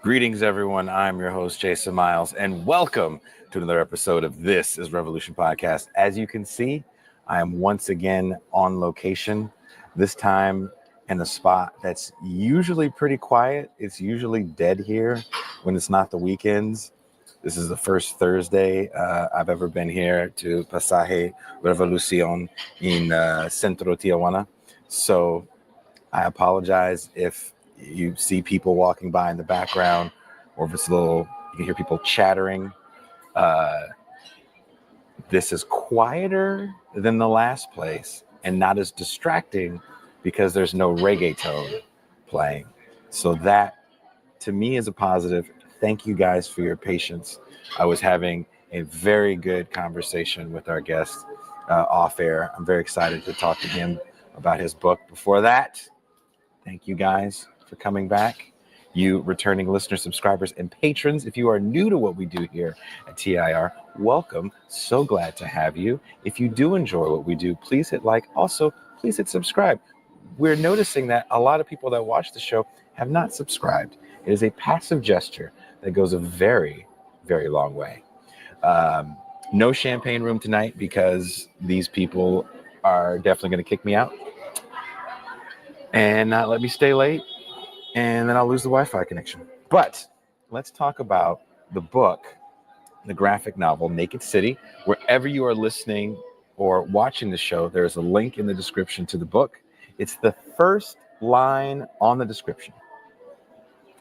Greetings, everyone. I'm your host, Jason Miles, and welcome to another episode of This is Revolution Podcast. As you can see, I am once again on location, this time in a spot that's usually pretty quiet. It's usually dead here when it's not the weekends. This is the first Thursday I've ever been here to Pasaje Revolucion in Centro Tijuana. So I apologize if you see people walking by in the background, or if it's you can hear people chattering. This is quieter than the last place and not as distracting because there's no reggaeton playing. So that, to me, is a positive. Thank you guys for your patience. I was having a very good conversation with our guest off air. I'm very excited to talk to him about his book. Before that, thank you guys for coming back. You returning listeners, subscribers, and patrons. If you are new to what we do here at TIR, welcome. So glad to have you. If you do enjoy what we do, please hit like. Also, please hit subscribe. We're noticing that a lot of people that watch the show have not subscribed. It is a passive gesture that goes a very, very long way. No champagne room tonight because these people are definitely going to kick me out and not let me stay late, and then I'll lose the Wi-Fi connection. But let's talk about the book, the graphic novel, Naked City. Wherever you are listening or watching the show, there's a link in the description to the book. It's the first line on the description.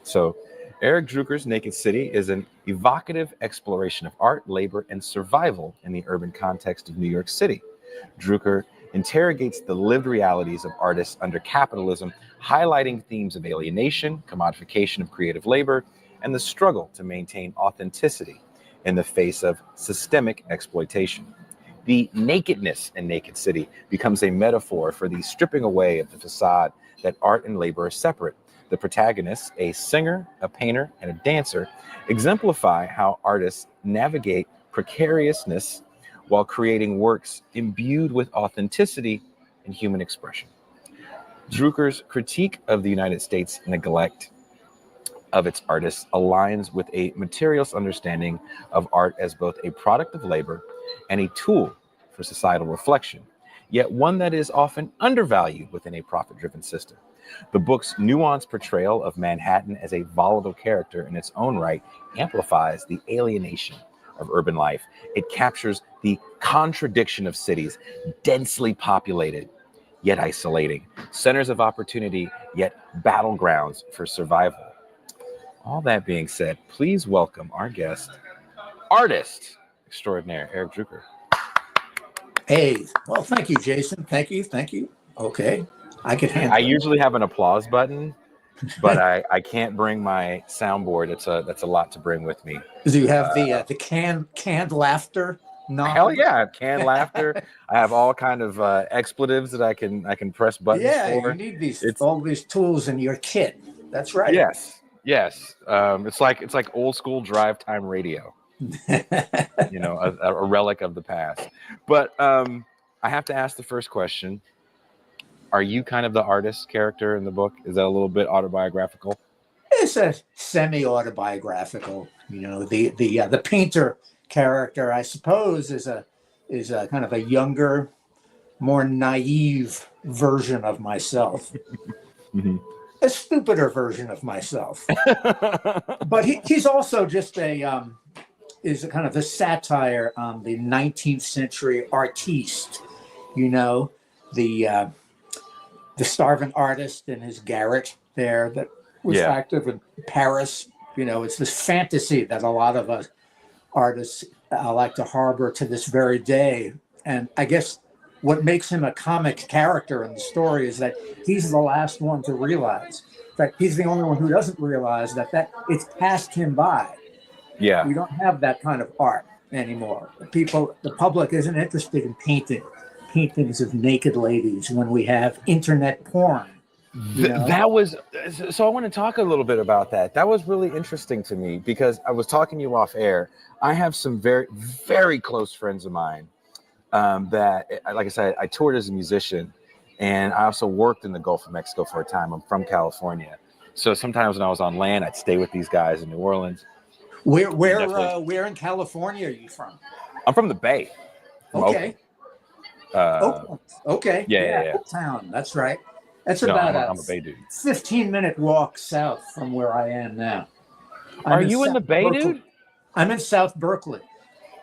So Eric Drooker's Naked City is an evocative exploration of art, labor, and survival in the urban context of New York City. Drooker interrogates the lived realities of artists under capitalism, highlighting themes of alienation, commodification of creative labor, and the struggle to maintain authenticity in the face of systemic exploitation. The nakedness in Naked City becomes a metaphor for the stripping away of the facade that art and labor are separate. The protagonists, a singer, a painter, and a dancer, exemplify how artists navigate precariousness while creating works imbued with authenticity and human expression. Drooker's critique of the United States' neglect of its artists aligns with a materialist understanding of art as both a product of labor and a tool for societal reflection, yet one that is often undervalued within a profit-driven system. The book's nuanced portrayal of Manhattan as a volatile character in its own right amplifies the alienation of urban life. It captures the contradiction of cities, densely populated, yet isolating, centers of opportunity, yet battlegrounds for survival. All that being said, please welcome our guest, artist extraordinaire, Eric Drooker. Hey, well, thank you, Jason. Thank you. Okay, I could handle I it. usually have an applause button, but I can't bring my soundboard. That's a lot to bring with me. Do you have the canned laughter? Hell yeah, I have canned laughter. I have all kind of expletives that I can press buttons for. You need all these tools in your kit. That's right. Yes. It's like old school drive time radio. A relic of the past. But I have to ask the first question. Are you kind of the artist character in the book? Is that a little bit autobiographical? It's a semi-autobiographical. The painter character, I suppose, is a kind of a younger, more naive version of myself. Mm-hmm. A stupider version of myself. But he's also just is a kind of a satire on the 19th century artiste, the starving artist in his garret there that was active in Paris. It's this fantasy that a lot of us artists like to harbor to this very day. And I guess what makes him a comic character in the story is that he's the last one to realize. In fact, he's the only one who doesn't realize that it's passed him by. Yeah. We don't have that kind of art anymore. The public isn't interested in paintings of naked ladies when we have internet porn. That was, so I want to talk a little bit about that. That was really interesting to me because I was talking to you off air. I have some very, very close friends of mine that, like I said, I toured as a musician, and I also worked in the Gulf of Mexico for a time. I'm from California. So sometimes when I was on land, I'd stay with these guys in New Orleans. Where in California are you from? I'm from the Bay, from Okay. Oakland. Oakland. Okay. Yeah. Oaktown. That's right. That's No, about a I'm a Bay dude. 15-minute walk south from where I am now. Are I'm in you in the South Bay, Berkeley. dude? I'm in South Berkeley.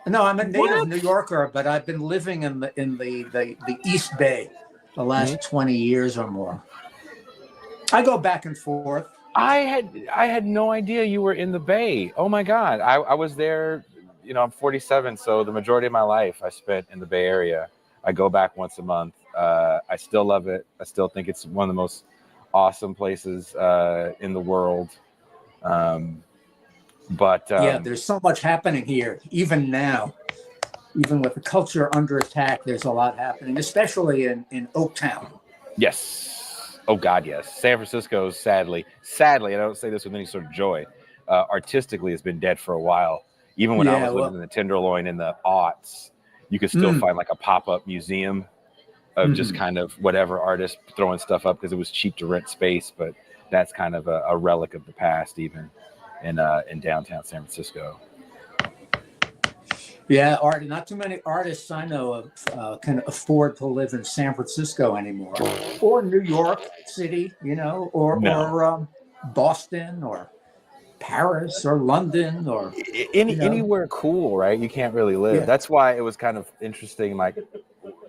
No, I'm a native What? New Yorker, but I've been living in the East Bay the last 20 years or more. I go back and forth. I had no idea you were in the Bay. Oh my God. I was there, I'm 47, so the majority of my life I spent in the Bay Area. I go back once a month. I still love it. I still think it's one of the most awesome places in the world. There's so much happening here, even now. Even with the culture under attack, there's a lot happening, especially in Oaktown. Yes. Oh God, yes. San Francisco, sadly, I don't say this with any sort of joy, artistically has been dead for a while. Even when I was living in the Tenderloin in the aughts, you could still find like a pop-up museum of just kind of whatever artist throwing stuff up because it was cheap to rent space. But that's kind of a relic of the past, even in downtown San Francisco. Yeah, not too many artists I know of can afford to live in San Francisco anymore, or New York City, or Boston, or Paris, or London, or anywhere cool, right? You can't really live. Yeah. That's why it was kind of interesting. Like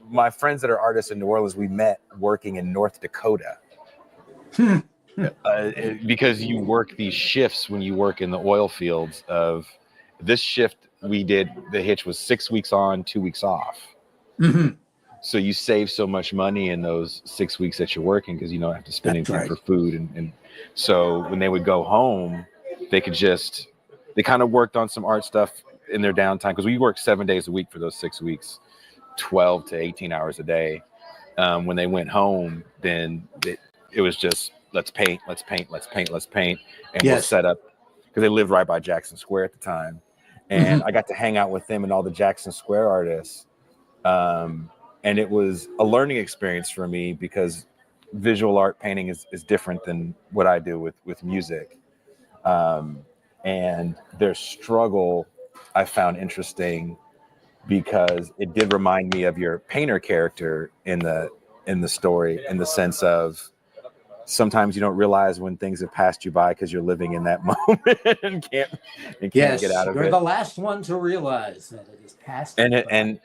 my friends that are artists in New Orleans, we met working in North Dakota. Because you work these shifts when you work in the oil fields. Of this shift we did, the hitch was 6 weeks on, 2 weeks off. So you save so much money in those 6 weeks that you're working because you don't have to spend anything for food. And so when they would go home, they kind of worked on some art stuff in their downtime because we worked 7 days a week for those 6 weeks, 12 to 18 hours a day. When they went home, then it was just let's paint, and we'll set up because they lived right by Jackson Square at the time. And I got to hang out with them and all the Jackson Square artists. And it was a learning experience for me because visual art painting is different than what I do with music. And their struggle I found interesting because it did remind me of your painter character in the story, in the sense of sometimes you don't realize when things have passed you by because you're living in that moment and can't get out of it. You're the last one to realize that it is past. And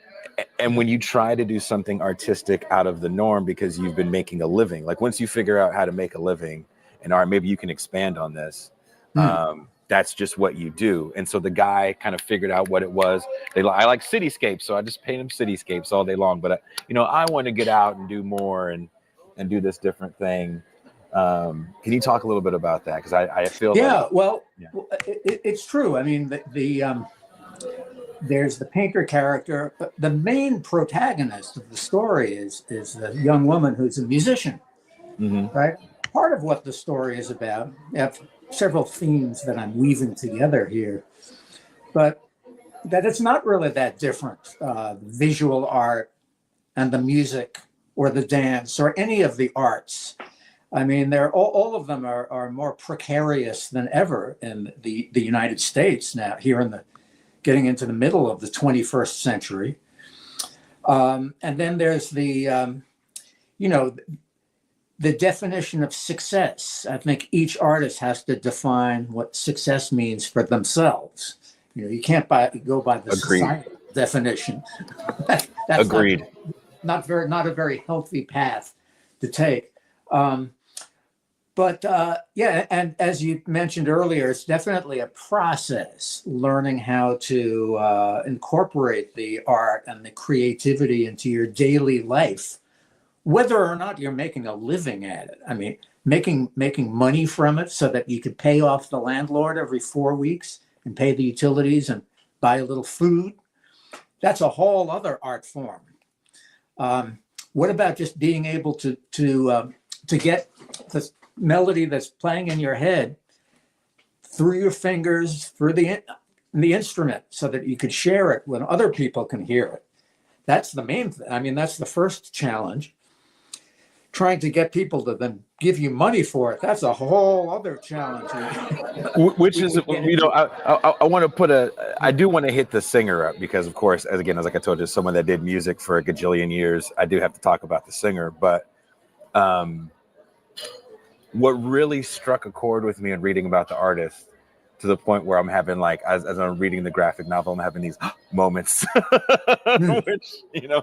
when you try to do something artistic out of the norm because you've been making a living, like once you figure out how to make a living in art, maybe you can expand on this. That's just what you do. And so the guy kind of figured out what it was. I like cityscapes, so I just paint him cityscapes all day long. But I want to get out and do more and do this different thing. Can you talk a little bit about that? Because I feel it's true. I mean, there's the painter character, but the main protagonist of the story is the young woman who's a musician, right? Part of what the story is about. I have several themes that I'm weaving together here, but that it's not really that different. Visual art and the music or the dance or any of the arts. I mean, they're all of them are more precarious than ever in the United States now, here getting into the middle of the 21st century. And then there's the definition of success. I think each artist has to define what success means for themselves. You can't go by the societal definition. That's Agreed. Not a very healthy path to take. And as you mentioned earlier, it's definitely a process, learning how to incorporate the art and the creativity into your daily life, whether or not you're making a living at it. I mean, making money from it so that you could pay off the landlord every 4 weeks and pay the utilities and buy a little food. That's a whole other art form. What about just being able to get the melody that's playing in your head through your fingers, through the instrument, so that you could share it when other people can hear it? That's the main thing. I mean, that's the first challenge. Trying to get people to then give you money for it, that's a whole other challenge. Which is, you know, I want to put I do want to hit the singer up because, of course, as like I told you, someone that did music for a gajillion years, I do have to talk about the singer. But what really struck a chord with me in reading about the artist, to the point where I'm having, like, as I'm reading the graphic novel, I'm having these moments, which, you know,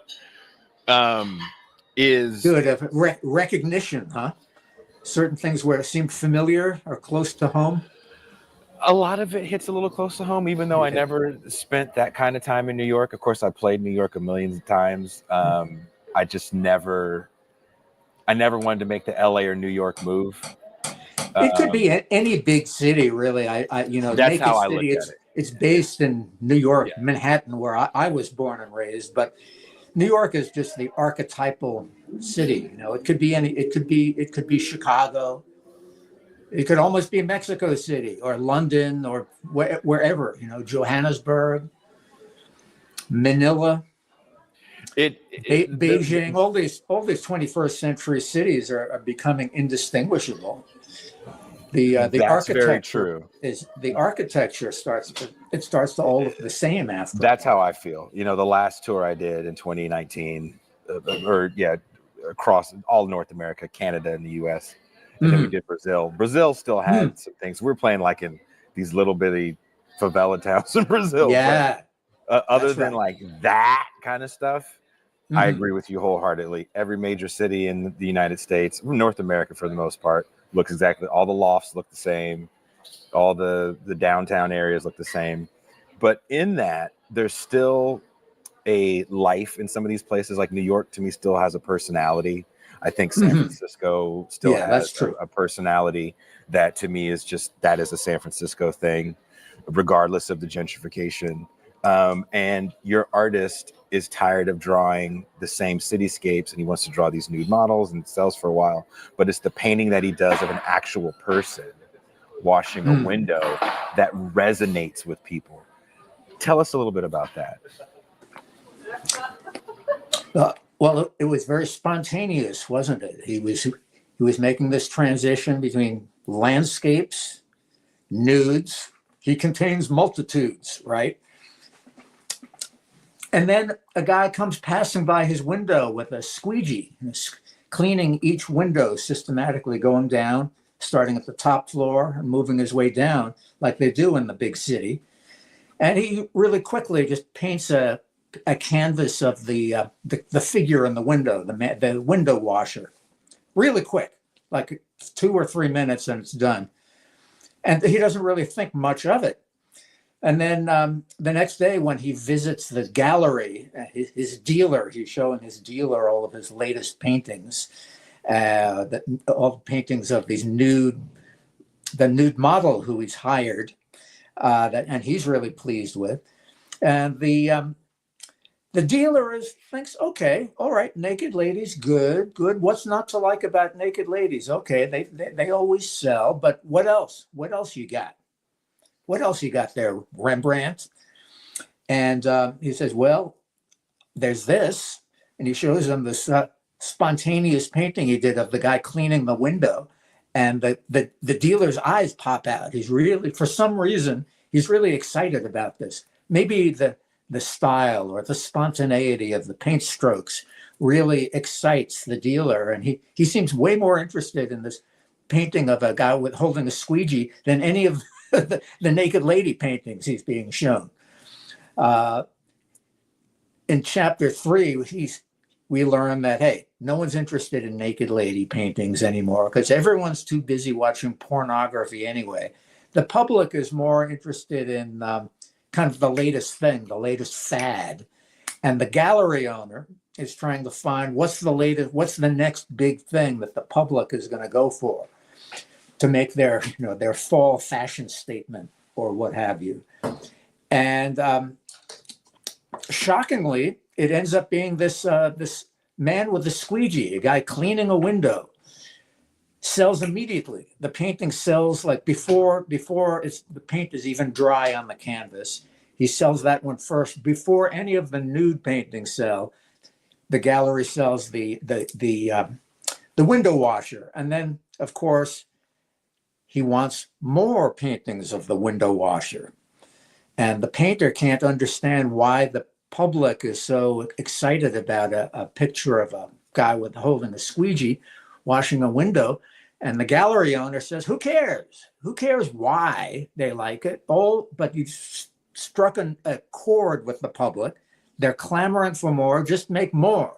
is good recognition, huh? Certain things where it seemed familiar or close to home. A lot of it hits a little close to home, even though I never spent that kind of time in New York. Of course, I played New York a million times. I just never wanted to make the LA or New York move. It could be any big city, really. You know, that's Naked how I City. look at it. It's based in New York, Yeah. Manhattan, where I was born and raised. But New York is just the archetypal city. You know, it could be any. It could be Chicago. It could almost be Mexico City or London or wherever. You know, Johannesburg, Manila, Beijing. All these 21st century cities are becoming indistinguishable. The architecture very true. is the architecture starts to all look the same after. That's how I feel. You know, the last tour I did in 2019, across all North America, Canada, and the U.S., and then we did Brazil. Brazil still had some things. We were playing like in these little bitty favela towns in Brazil. Yeah. But, other than like that kind of stuff, I agree with you wholeheartedly. Every major city in the United States, North America for the most part, looks exactly. All the lofts look the same. All the downtown areas look the same. But in that, there's still a life in some of these places. Like New York, to me, still has a personality. I think San Francisco still has a personality that, to me, is just, that is a San Francisco thing, regardless of the gentrification. And your artist is tired of drawing the same cityscapes, and he wants to draw these nude models, and sells for a while. But it's the painting that he does of an actual person washing a window that resonates with people. Tell us a little bit about that. Well, it was very spontaneous, wasn't it? He was making this transition between landscapes, nudes. He contains multitudes, right? And then a guy comes passing by his window with a squeegee, cleaning each window systematically, going down, starting at the top floor and moving his way down like they do in the big city. And he really quickly just paints a canvas of the figure in the window, the window washer, really quick, like 2 or 3 minutes, and it's done. And he doesn't really think much of it. And then the next day, when he visits the gallery, his dealer, he's showing his dealer all of his latest paintings, all the paintings of these the nude model who he's hired, and he's really pleased with. And the dealer thinks, okay, all right, naked ladies, good. What's not to like about naked ladies? Okay, they always sell, but what else? What else you got? What else you got there, Rembrandt? And he says, well, there's this. And he shows them this spontaneous painting he did of the guy cleaning the window. And the dealer's eyes pop out. He's really, for some reason, he's really excited about this. Maybe the style or the spontaneity of the paint strokes really excites the dealer. And he seems way more interested in this painting of a guy holding a squeegee than any of the naked lady paintings he's being shown. In chapter 3, we learn that, hey, no one's interested in naked lady paintings anymore because everyone's too busy watching pornography anyway. The public is more interested in kind of the latest thing, the latest fad. And the gallery owner is trying to find what's the next big thing that the public is going to go for to make their fall fashion statement or what have you. And shockingly, it ends up being this man with a squeegee, a guy cleaning a window, sells immediately. The painting sells like before the paint is even dry on the canvas. He sells that one first before any of the nude paintings sell. The gallery sells the the window washer. And then, of course, he wants more paintings of the window washer. And the painter can't understand why the public is so excited about a picture of a guy with holding a squeegee washing a window. And the gallery owner says, who cares? Who cares why they like it? Oh, but you've struck a chord with the public. They're clamoring for more. Just make more.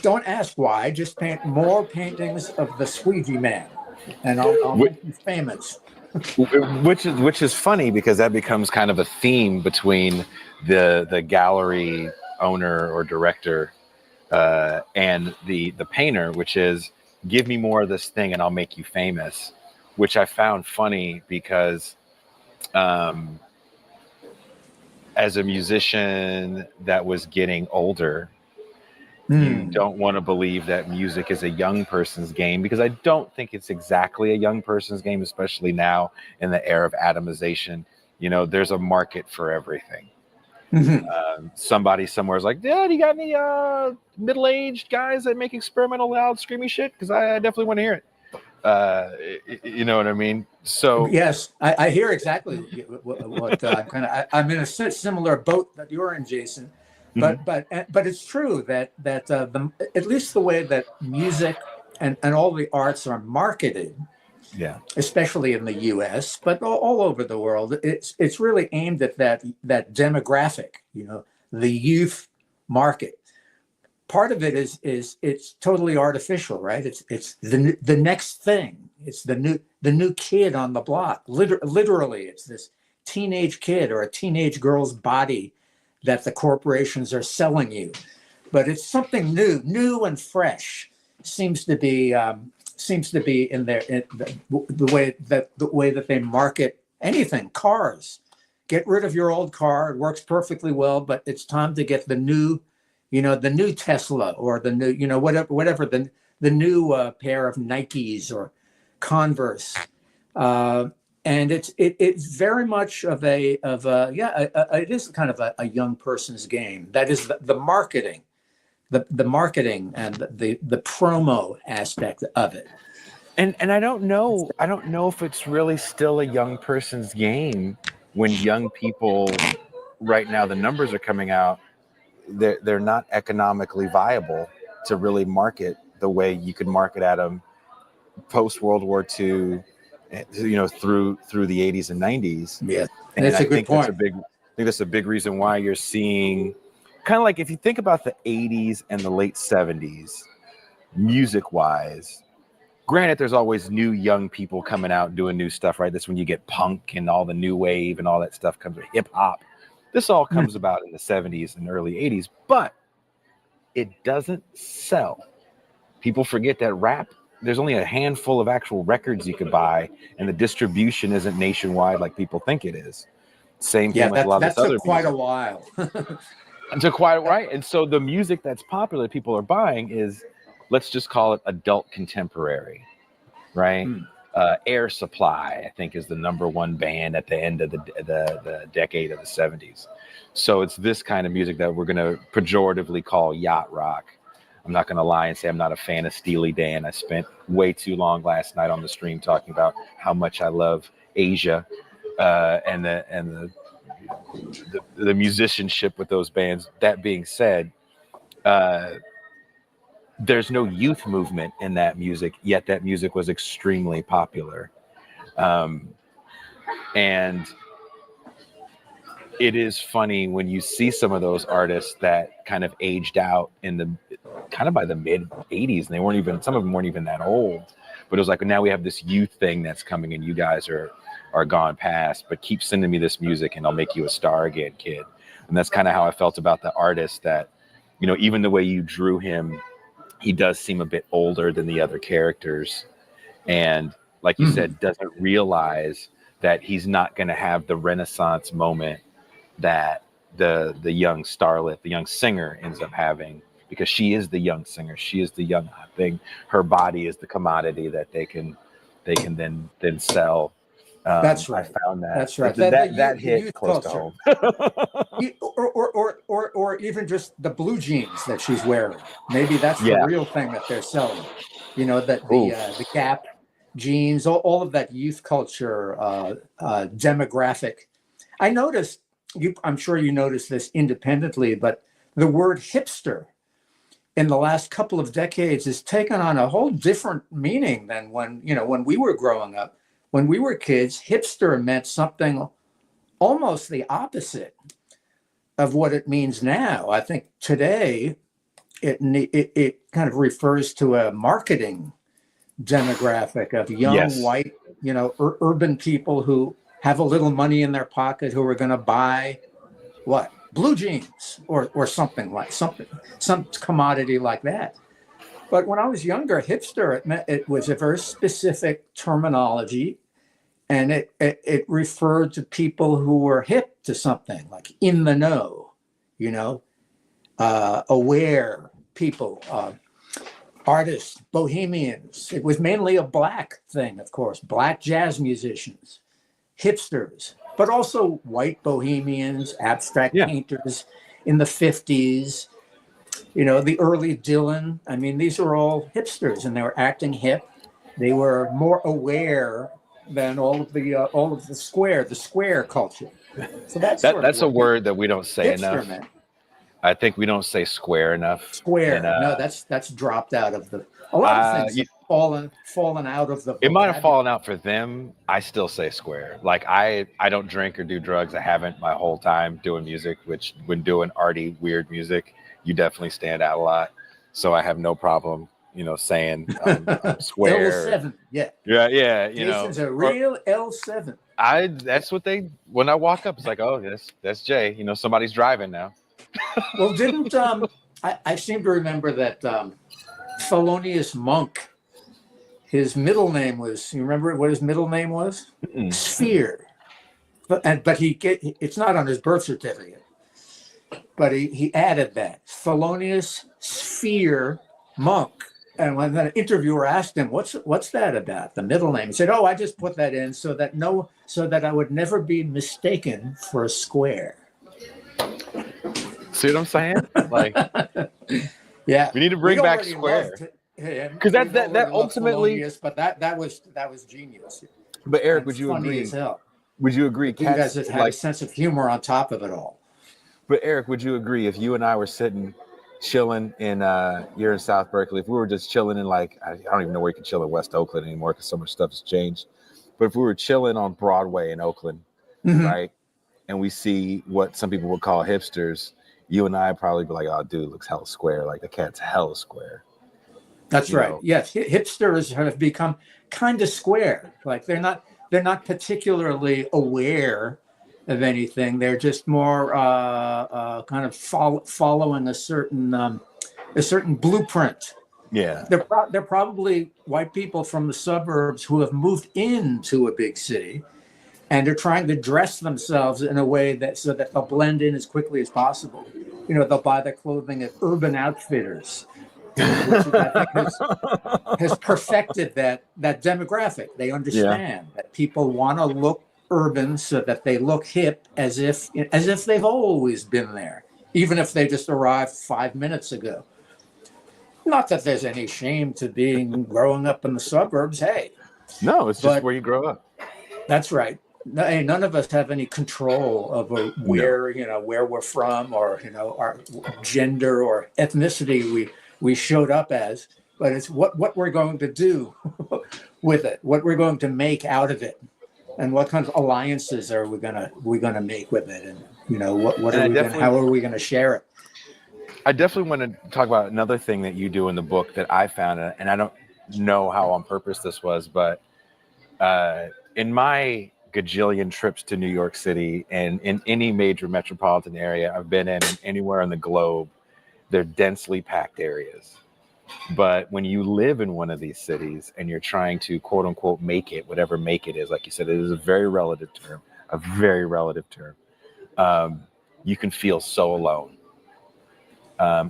Don't ask why. Just paint more paintings of the squeegee man, and I'll make you famous. Which is funny because that becomes kind of a theme between the gallery owner or director and the painter, which is give me more of this thing and I'll make you famous, which I found funny because as a musician that was getting older, you don't want to believe that music is a young person's game, because I don't think it's exactly a young person's game, especially now in the era of atomization. You know, there's a market for everything. Somebody somewhere is like, yeah, do you got any middle-aged guys that make experimental loud screamy shit? Because I definitely want to hear it. You know what I mean? So yes, I hear exactly what I'm in a similar boat that you're in, Jason. But it's true that at least the way that music and all the arts are marketed, especially in the U.S., but all over the world, it's really aimed at that demographic, you know, the youth market. Part of it is it's totally artificial, right? It's the next thing. It's the new kid on the block. Literally, it's this teenage kid or a teenage girl's body that the corporations are selling you, but it's something new and fresh. Seems to be in the way that they market anything. Cars, get rid of your old car; it works perfectly well, but it's time to get the new, you know, the new Tesla or the new, you know, whatever the new pair of Nikes or Converse. And it's very much it is kind of a young person's game. That is the marketing, the marketing and the promo aspect of it. And I don't know if it's really still a young person's game when young people right now, the numbers are coming out, they're not economically viable to really market the way you could market at them post World War II. You know, through the 80s and 90s. Yeah, and that's a good point. I think that's a big reason why you're seeing kind of like, if you think about the 80s and the late 70s, music wise, granted, there's always new young people coming out doing new stuff, right? That's when you get punk and all the new wave and all that stuff comes with hip hop. This all comes about in the 70s and early 80s, but it doesn't sell. People forget that rap, there's only a handful of actual records you could buy, and the distribution isn't nationwide like people think it is. Same thing with a lot of this other music. That took quite a while. It took quite right. And so the music that's popular that people are buying is, let's just call it adult contemporary, right? Air Supply, I think, is the #1 band at the end of the decade of the 70s. So it's this kind of music that we're going to pejoratively call yacht rock. I'm not going to lie and say I'm not a fan of Steely Dan. I spent way too long last night on the stream talking about how much I love Asia and the musicianship with those bands. That being said, there's no youth movement in that music, yet that music was extremely popular. And it is funny when you see some of those artists that kind of aged out by the mid 80s, and some of them weren't even that old, but it was like, now we have this youth thing that's coming and you guys are gone past, but keep sending me this music and I'll make you a star again, kid. And that's kind of how I felt about the artist, that, you know, even the way you drew him, he does seem a bit older than the other characters. And like you said, doesn't realize that he's not going to have the Renaissance moment that the young starlet, the young singer ends up having, because she is the young singer. She is the young hot thing. Her body is the commodity that they can then sell That's I right. found that That's right. that The hit youth close to culture, home. or even just the blue jeans that she's wearing. Maybe that's the Yeah. real thing that they're selling. That Ooh. the Gap jeans, all of that youth culture demographic. I noticed. I'm sure you noticed this independently, but the word hipster in the last couple of decades has taken on a whole different meaning than when we were growing up. When we were kids, hipster meant something almost the opposite of what it means now. I think today it kind of refers to a marketing demographic of young Yes. white, urban people who have a little money in their pocket who are going to buy what blue jeans or some commodity like that. But when I was younger, hipster it was a very specific terminology, and it referred to people who were hip to something, like in the know, aware people, artists, bohemians. It was mainly a black thing, of course, black jazz musicians, hipsters, but also white bohemians, abstract Yeah. painters in the 50s, the early Dylan. I mean, these are all hipsters, and they were acting hip. They were more aware than all of the square culture. So that's sort of That's a what word that we don't say hipster enough. meant. I think we don't say square enough. And Square. No, that's dropped out of the. A lot of things you, have fallen out of the it might have vocabulary. fallen out for them. I still say square. Like I don't drink or do drugs. I haven't my whole time doing music, which when doing arty, weird music, you definitely stand out a lot. So I have no problem, saying I'm square. L7. Yeah. Yeah, Jason's a or real L7. that's what when I walk up, it's like, oh, that's Jay. Somebody's driving now. Well, didn't I seem to remember that Thelonious Monk, his middle name was, you remember what his middle name was? Mm-mm. Sphere. But it's not on his birth certificate, but he added that Thelonious Sphere Monk. And when the interviewer asked him, "What's that about?" The middle name, he said, "Oh, I just put that in so that I would never be mistaken for a square." See what I'm saying? Like, Yeah, we need to bring back square. Because that ultimately. but that was genius. But Eric, And would you funny agree? as hell. Would you agree? You guys Cats had a sense of humor on top of it all. But Eric, would you agree if you and I were sitting, chilling in you're in South Berkeley, if we were just chilling in I don't even know where you can chill in West Oakland anymore because so much stuff has changed. But if we were chilling on Broadway in Oakland, right, and we see what some people would call hipsters, you and I probably be like, "Oh, dude, looks hella square. Like the cat's hella square." That's right. Yes, hipsters have become kind of square. Like they're not particularly aware of anything. They're just more kind of following a certain blueprint. Yeah. They're probably white people from the suburbs who have moved into a big city, and they're trying to dress themselves in a way so that they'll blend in as quickly as possible. They'll buy their clothing at Urban Outfitters, which I think has perfected that demographic. They understand that people want to look urban so that they look hip, as if they've always been there, even if they just arrived 5 minutes ago. Not that there's any shame to growing up in the suburbs. Hey, no, it's just where you grow up. That's right. None of us have any control over where we're from, or our gender or ethnicity we showed up as, but it's what we're going to do with it, what we're going to make out of it, and what kind of alliances are we gonna make with it, and how are we gonna share it? I definitely want to talk about another thing that you do in the book that I found, and I don't know how on purpose this was, but in my gajillion trips to New York City and in any major metropolitan area I've been in, anywhere in the globe, they're densely packed areas. But when you live in one of these cities and you're trying to quote unquote make it, whatever make it is, like you said, it is a very relative term, you can feel so alone.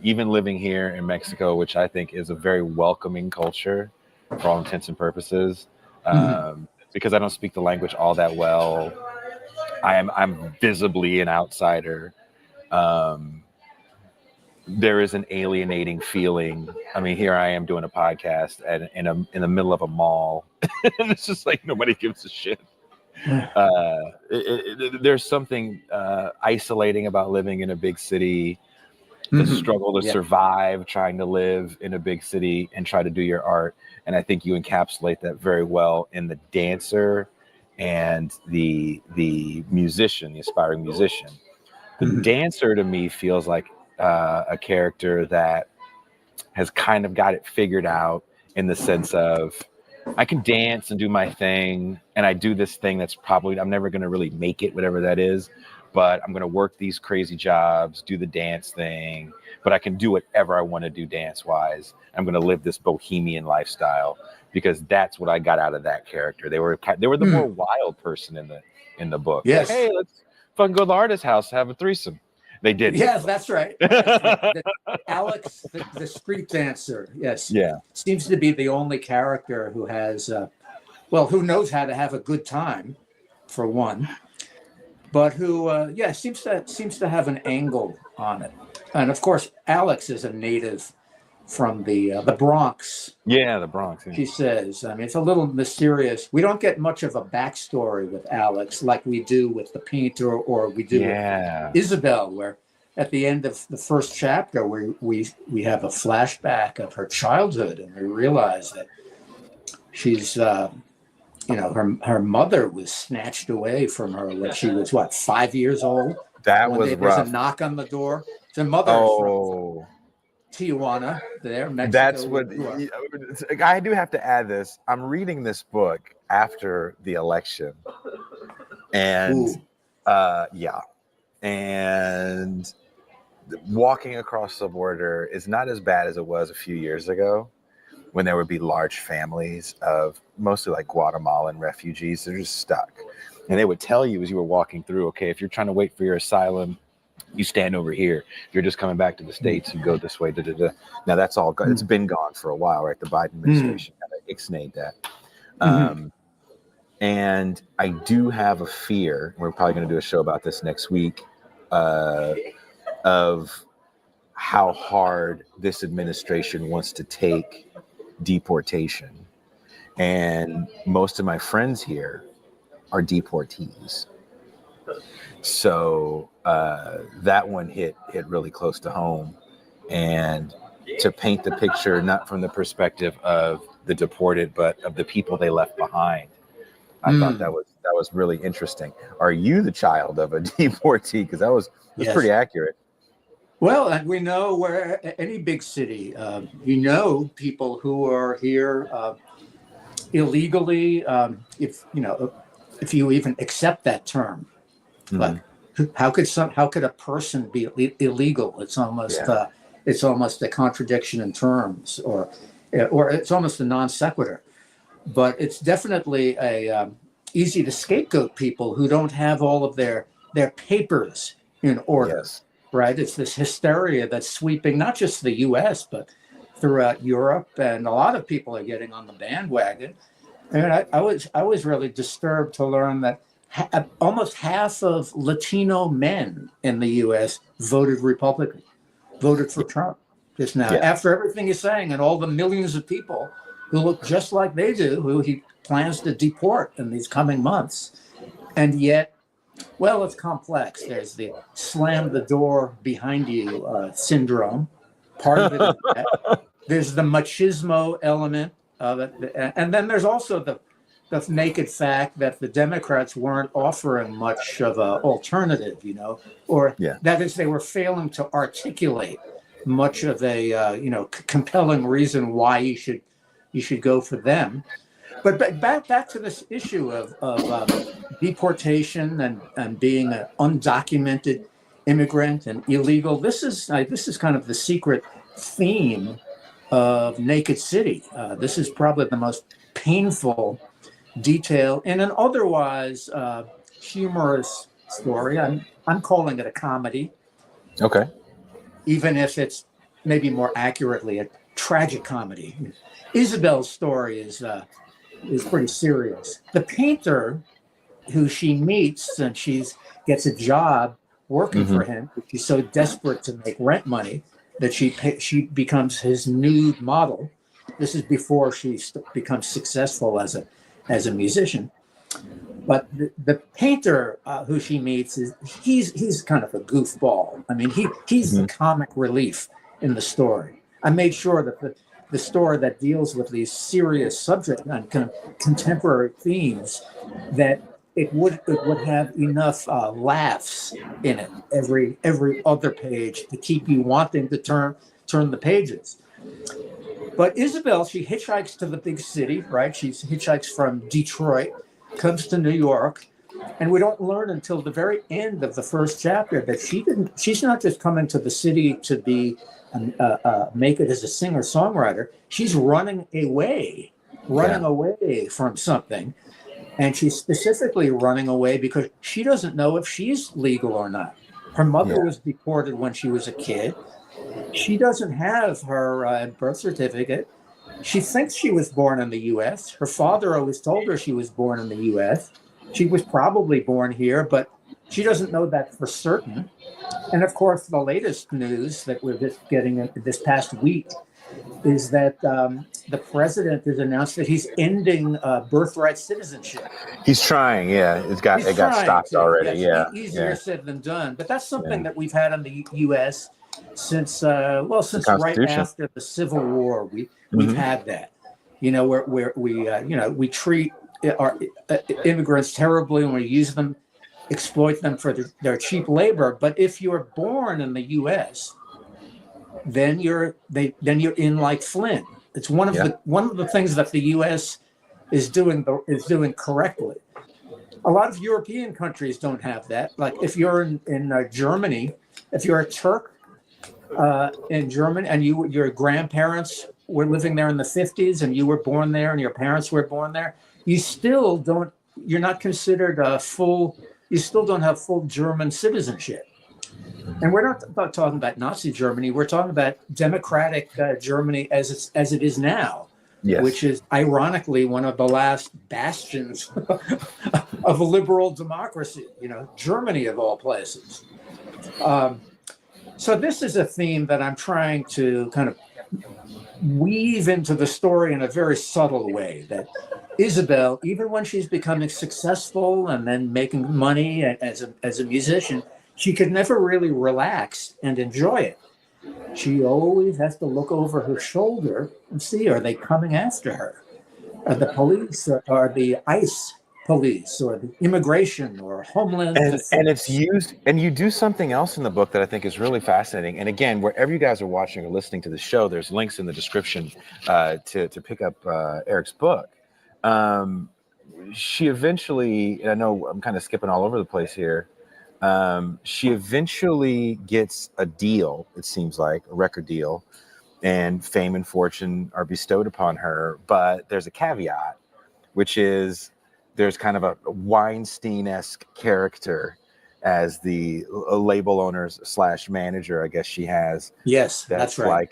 Even living here in Mexico, which I think is a very welcoming culture for all intents and purposes. because I don't speak the language all that well. I'm visibly an outsider. Um, there is an alienating feeling. I mean, here I am doing a podcast in the middle of a mall, and it's just like nobody gives a shit. There's something isolating about living in a big city. The struggle to survive, trying to live in a big city and try to do your art. And I think you encapsulate that very well in the dancer and the musician, the aspiring musician. The dancer to me feels like a character that has kind of got it figured out, in the sense of, I can dance and do my thing, and I do this thing that's probably, I'm never going to really make it, whatever that is, but I'm going to work these crazy jobs, do the dance thing, but I can do whatever I want to do dance-wise. I'm going to live this bohemian lifestyle, because that's what I got out of that character. They were the more wild person in the book. Yes. Like, hey, let's fucking go to the artist's house, have a threesome. They did. Yes, that's right. Alex, the street dancer. Yes. Yeah. Seems to be the only character who has, who knows how to have a good time, for one, but who, seems to have an angle on it. And of course, Alex is a native from the Bronx. Yeah, the Bronx. Yeah. She says. I mean, it's a little mysterious. We don't get much of a backstory with Alex like we do with the painter, or we do with Isabel, where at the end of the first chapter, we have a flashback of her childhood, and we realize that she's, her mother was snatched away from her when she was 5 years old. That was rough. There's a knock on the door. The mother from Tijuana, there, Mexico. That's what I do have to add this. I'm reading this book after the election, and and walking across the border is not as bad as it was a few years ago, when there would be large families of mostly like Guatemalan refugees. They're just stuck, and they would tell you as you were walking through, okay, if you're trying to wait for your asylum, you stand over here. If you're just coming back to the States, you go this way. Now that's all gone. It's been gone for a while, right? The Biden administration kind of ixnayed that. And I do have a fear, we're probably going to do a show about this next week, of how hard this administration wants to take deportation. And most of my friends here are deportees. So that one hit really close to home. And to paint the picture, not from the perspective of the deported, but of the people they left behind, I thought that was really interesting. Are you the child of a deportee? Because that was pretty accurate. Well, and we know where any big city, people who are here illegally, if you even accept that term. Like, how could a person be illegal? It's almost a contradiction in terms, or it's almost a non sequitur. But it's definitely easy to scapegoat people who don't have all of their papers in order. Yes. Right? It's this hysteria that's sweeping not just the U.S. but throughout Europe, and a lot of people are getting on the bandwagon. And I was really disturbed to learn that almost half of Latino men in the U.S. voted Republican, voted for Trump just now. Yeah. After everything he's saying, and all the millions of people who look just like they do, who he plans to deport in these coming months. And yet, well, it's complex. There's the slam the door behind you syndrome. Part of it is that. There's the machismo element of it. And then there's also the naked fact that the Democrats weren't offering much of an alternative, that is, they were failing to articulate much of a, compelling reason why you should go for them. But back to this issue of deportation and being an undocumented immigrant and illegal. This is kind of the secret theme of Naked City. This is probably the most painful detail in an otherwise humorous story. I'm calling it a comedy. Okay. Even if it's maybe more accurately a tragic comedy. Isabel's story is is pretty serious. The painter who she meets, and gets a job working for him. She's so desperate to make rent money that she becomes his nude model. This is before she becomes successful as a musician. But the painter who she meets he's kind of a goofball. I mean, he's the comic relief in the story. I made sure that the story that deals with these serious subject and kind of contemporary themes, that it would have enough laughs in it every other page to keep you wanting to turn the pages. But Isabel, she hitchhikes to the big city, right? She hitchhikes from Detroit, comes to New York, and we don't learn until the very end of the first chapter that she's not just coming to the city to be make it as a singer-songwriter. She's running away from something. And she's specifically running away because she doesn't know if she's legal or not. Her mother was deported when she was a kid. She doesn't have her birth certificate. She thinks she was born in the U.S. Her father always told her she was born in the U.S. She was probably born here, but she doesn't know that for certain. And of course, the latest news that we're just getting this past week is that the president has announced that he's ending birthright citizenship. He's trying, it got stopped already. Easier said than done. But that's something that we've had in the U.S. since right after the Civil War. We've had that. You know, where we treat our immigrants terribly when we use them, exploit them for their cheap labor. But if you're born in the U.S., then you're in like Flynn. It's one of the things that the U.S. is doing correctly. A lot of European countries don't have that. Like if you're in Germany, if you're a Turk in Germany and your grandparents were living there in the 50s and you were born there and your parents were born there, you're not considered you still don't have full German citizenship. And we're not talking about Nazi Germany. We're talking about democratic Germany as it is now, which is ironically one of the last bastions of a liberal democracy. You know, Germany of all places. So this is a theme that I'm trying to kind of weave into the story in a very subtle way. That Isabel, even when she's becoming successful and then making money as a musician, she could never really relax and enjoy it. She always has to look over her shoulder and see, are they coming after her? Are the police or the ICE police or the immigration or Homeland Defense? And it's used, and you do something else in the book that I think is really fascinating. And again, wherever you guys are watching or listening to the show, there's links in the description to pick up Eric's book. She eventually, and I know I'm kind of skipping all over the place here, she eventually gets a deal, it seems like, a record deal, and fame and fortune are bestowed upon her. But there's a caveat, which is there's kind of a Weinstein-esque character as the label owners / manager, I guess she has. Yes, that's right.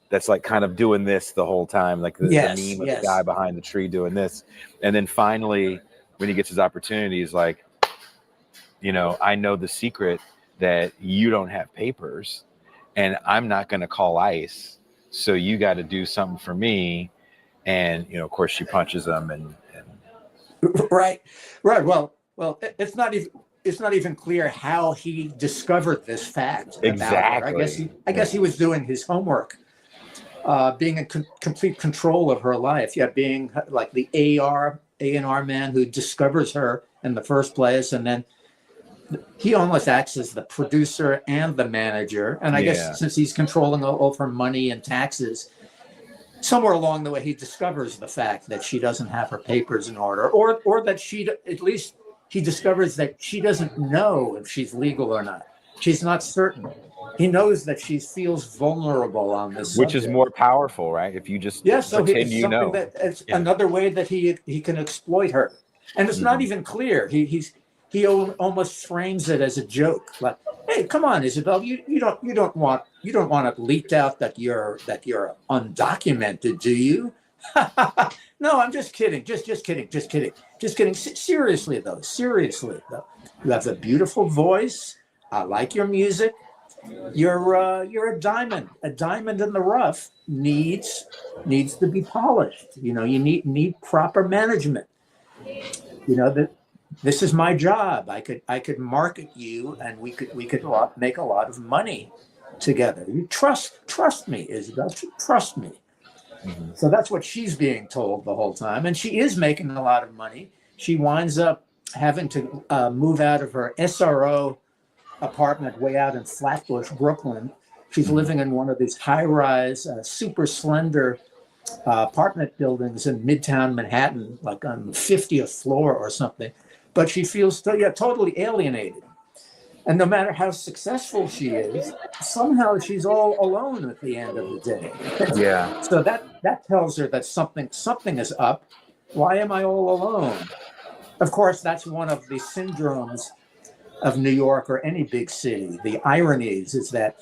That's like kind of doing this the whole time, like the meme of the guy behind the tree doing this. And then finally, when he gets his opportunity, he's like, you know, I know the secret that you don't have papers and I'm not going to call ICE. So you got to do something for me. And, you know, of course she punches him and Right. Well, it's not even clear how he discovered this fact. Exactly. About her. I guess he was doing his homework, being in complete control of her life. Yeah. Being like the A&R man who discovers her in the first place. And then he almost acts as the producer and the manager. And I guess since he's controlling all of her money and taxes, somewhere along the way, he discovers the fact that she doesn't have her papers in order, or that he discovers that she doesn't know if she's legal or not. She's not certain. He knows that she feels vulnerable on this subject. Which is more powerful, right? If you just pretend you know. It's another way that he can exploit her. And it's not even clear. He almost frames it as a joke, like, "Hey, come on, Isabel, you don't want it leaked out that you're undocumented, do you?" No, I'm just kidding. Just kidding. Just kidding. Just kidding. Seriously though. Seriously though. You have a beautiful voice. I like your music. You're a diamond. A diamond in the rough needs to be polished. You know, you need proper management. You know that this is my job. I could market you, and we could make a lot of money together. You trust me, Isabel. Trust me. Mhm. So that's what she's being told the whole time, and she is making a lot of money. She winds up having to move out of her SRO apartment way out in Flatbush, Brooklyn. She's Mhm. living in one of these high-rise, super slender apartment buildings in Midtown Manhattan, like on the 50th floor or something. But she feels totally alienated. And no matter how successful she is, somehow she's all alone at the end of the day. Yeah. So that tells her that something is up. Why am I all alone? Of course, that's one of the syndromes of New York or any big city. The ironies is that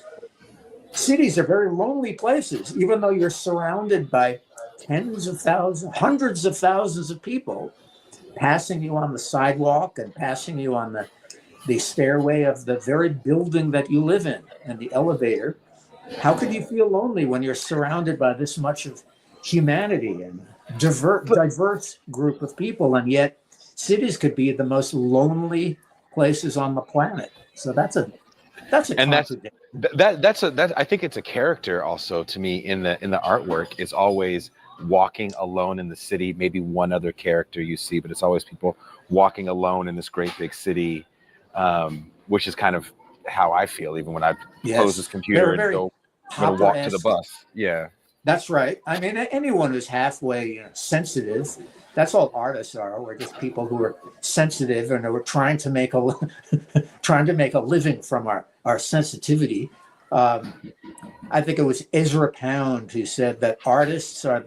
cities are very lonely places, even though you're surrounded by tens of thousands, hundreds of thousands of people passing you on the sidewalk and passing you on the stairway of the very building that you live in and the elevator. How could you feel lonely when you're surrounded by this much of humanity and But diverse group of people? And yet cities could be the most lonely places on the planet. So that's a and contradiction. that I think it's a character also to me in the artwork is always walking alone in the city, maybe one other character you see, but it's always people walking alone in this great big city, which is kind of how I feel even when I close this Yes, computer they're and very go to walk to the Hopper-esque. bus. Yeah. That's right. I mean, anyone who's halfway sensitive, that's all artists are. We're just people who are sensitive and we're trying to make a trying to make a living from our sensitivity. Um, I think it was Ezra Pound who said that artists are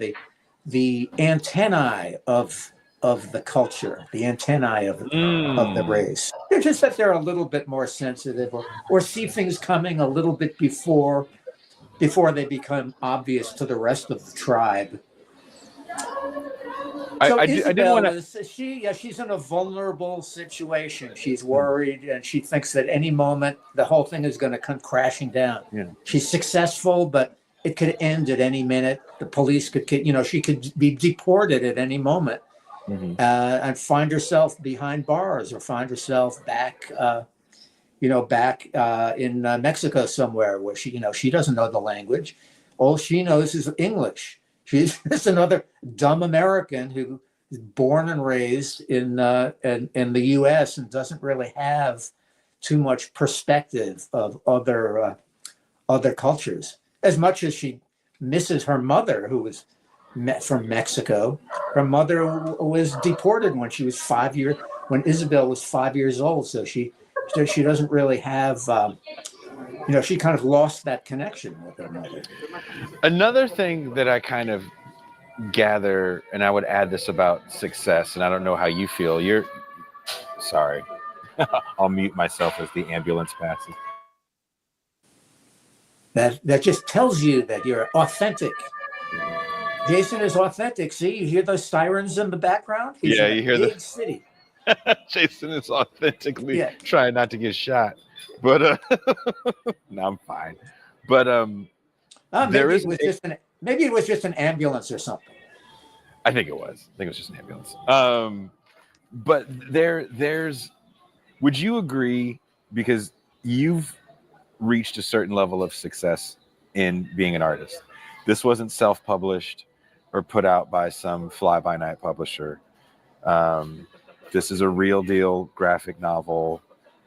the antennae of the culture, the antennae of the Mm. race. They're just that they're a little bit more sensitive or see things coming a little bit before they become obvious to the rest of the tribe. So I didn't want Isabel to. is she? Yeah, she's in a vulnerable situation. She's worried, and she thinks that any moment the whole thing is going to come crashing down. Yeah. She's successful, but it could end at any minute. The police could, she could be deported at any moment Mhm. and find herself behind bars or find herself back, back in Mexico somewhere where she doesn't know the language. All she knows is English. She's just another dumb American who is born and raised in the U.S. and doesn't really have too much perspective of other cultures. As much as she misses her mother, who was from Mexico, her mother was deported when she was 5 years. When Isabel was 5 years old, so she doesn't really have. She kind of lost that connection with her mother. Another thing that I kind of gather, and I would add this about success, and I don't know how you feel. You're sorry. I'll mute myself as the ambulance passes. That just tells you that you're authentic. Jason is authentic. See, you hear those sirens in the background? He's Yeah, in a you hear big city. Jason is authentically Yeah. trying not to get shot, but no, I'm fine. But there Maybe is it was just an ambulance or something. I think it was. I think it was just an ambulance. But there's. Would you agree? Because you've reached a certain level of success in being an artist. This wasn't self-published or put out by some fly-by-night publisher. Um, this is a real deal graphic novel.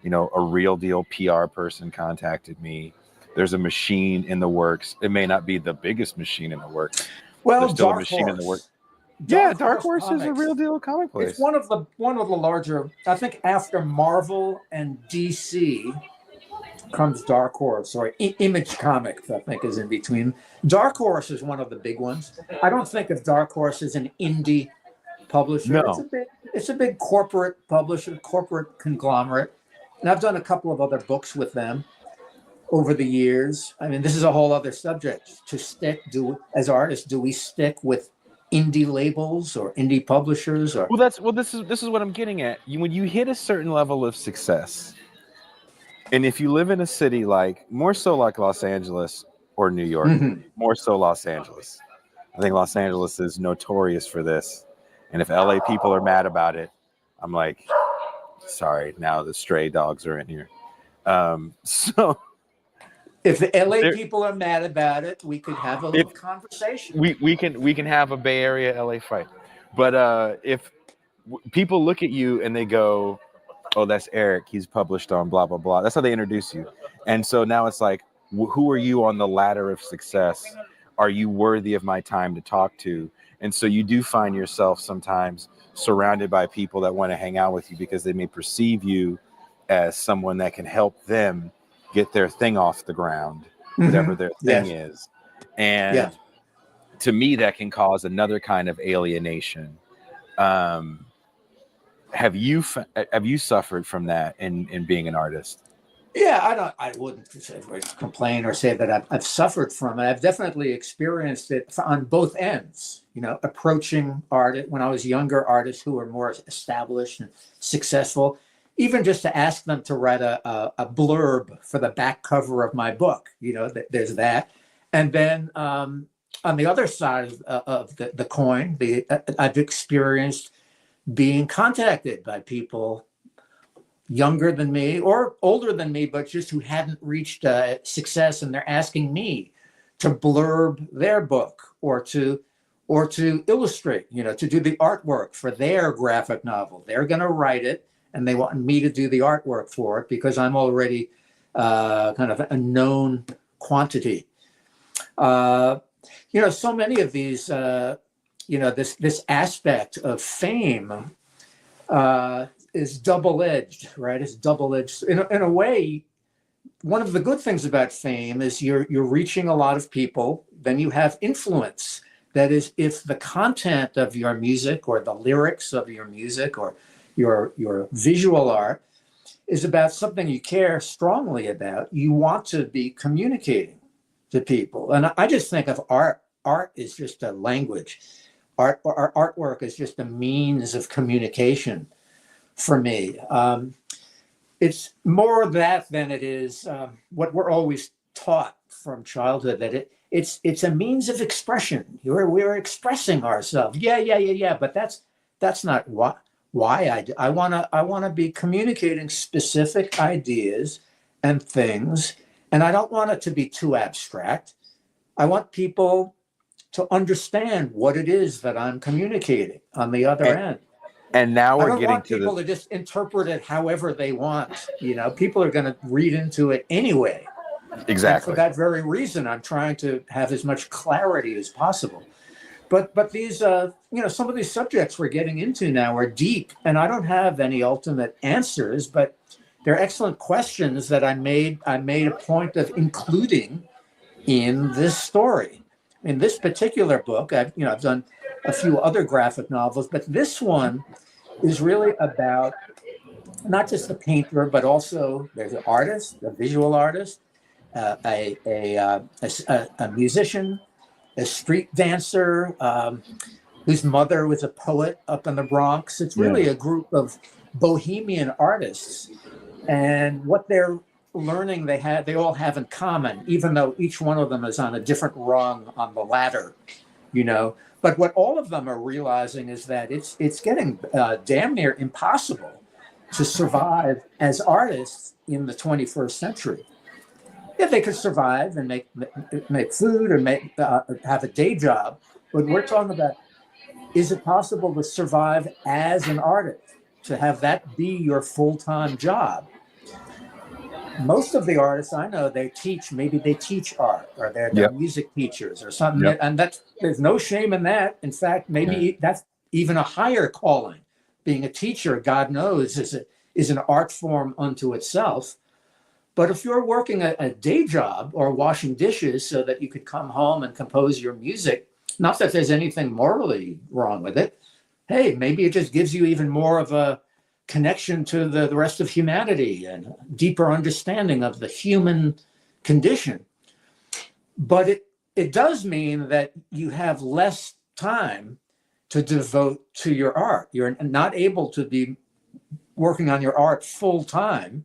A real deal PR person contacted me. There's a machine in the works. It may not be the biggest machine in the works. Well, There's still a Dark machine in the works. Horse. Yeah, Dark Dark Horse Horse is a real Comics. deal comic It's place. one of the larger. I think after Marvel and DC comes Dark Horse, or Image Comics. I think is in between. Dark Horse is one of the big ones. I don't think of Dark Horse as an indie publisher. No. It's a big corporate publisher, corporate conglomerate, and I've done a couple of other books with them over the years. I mean, this is a whole other subject. As artists, do we stick with indie labels or indie publishers or. Well, this is what I'm getting at. When you hit a certain level of success, and if you live in a city like more so like Los Angeles or New York, Mhm. more so Los Angeles. I think Los Angeles is notorious for this. And if LA people are mad about it, I'm like, sorry, now the stray dogs are in here. So If the LA there, people are mad about it, we could have a little conversation. we can have a Bay Area LA fight. But if people look at you and they go, oh, that's Eric, he's published on blah blah blah, that's how they introduce you. And so now it's like, who are you on the ladder of success? Are you worthy of my time to talk to? And so you do find yourself sometimes surrounded by people that want to hang out with you because they may perceive you as someone that can help them get their thing off the ground, whatever their thing is. And to me, that can cause another kind of alienation. Have you suffered from that in being an artist? Yeah, I wouldn't complain or say that I've suffered from it. I've definitely experienced it on both ends. You know, approaching art when I was younger, artists who were more established and successful, even just to ask them to write a blurb for the back cover of my book. You know, there's that, and then on the other side of the coin, I've experienced being contacted by people younger than me or older than me, but just who hadn't reached success, and they're asking me to blurb their book or to illustrate, you know, to do the artwork for their graphic novel. They're going to write it, and they want me to do the artwork for it because I'm already kind of a known quantity. You know, so many of these, you know, this aspect of fame is double-edged, right? It's double-edged. In a way, one of the good things about fame is you're reaching a lot of people. Then you have influence. That is, if the content of your music or the lyrics of your music or your visual art is about something you care strongly about, you want to be communicating to people. And I just think of art. Art is just a language. Artwork is just a means of communication. For me, it's more of that than it is what we're always taught from childhood, that it's a means of expression. We're expressing ourselves. Yeah. But that's not why I want to be communicating specific ideas and things, and I don't want it to be too abstract. I want people to understand what it is that I'm communicating on the other end. And now we're getting to people to just interpret it however they want. You know, people are going to read into it anyway. Exactly. And for that very reason, I'm trying to have as much clarity as possible. But these, you know, some of these subjects we're getting into now are deep, and I don't have any ultimate answers, but they're excellent questions that I made a point of including in this story. In this particular book, I've done a few other graphic novels, but this one is really about not just the painter, but also there's an artist, a visual artist, a musician, a street dancer, whose mother was a poet up in the Bronx. It's really a group of bohemian artists, and what they're learning they all have in common, even though each one of them is on a different rung on the ladder, you know. But what all of them are realizing is that it's getting damn near impossible to survive as artists in the 21st century. Yeah, they could survive and make food or have a day job, but we're talking about, is it possible to survive as an artist, to have that be your full-time job? Most of the artists I know, they teach art, or they're music teachers or something. And there's no shame in that. In fact, maybe that's even a higher calling. Being a teacher, God knows, is an art form unto itself. But if you're working a day job or washing dishes so that you could come home and compose your music, not that there's anything morally wrong with it. Hey, maybe it just gives you even more of a connection to the rest of humanity and deeper understanding of the human condition. But it does mean that you have less time to devote to your art. You're not able to be working on your art full time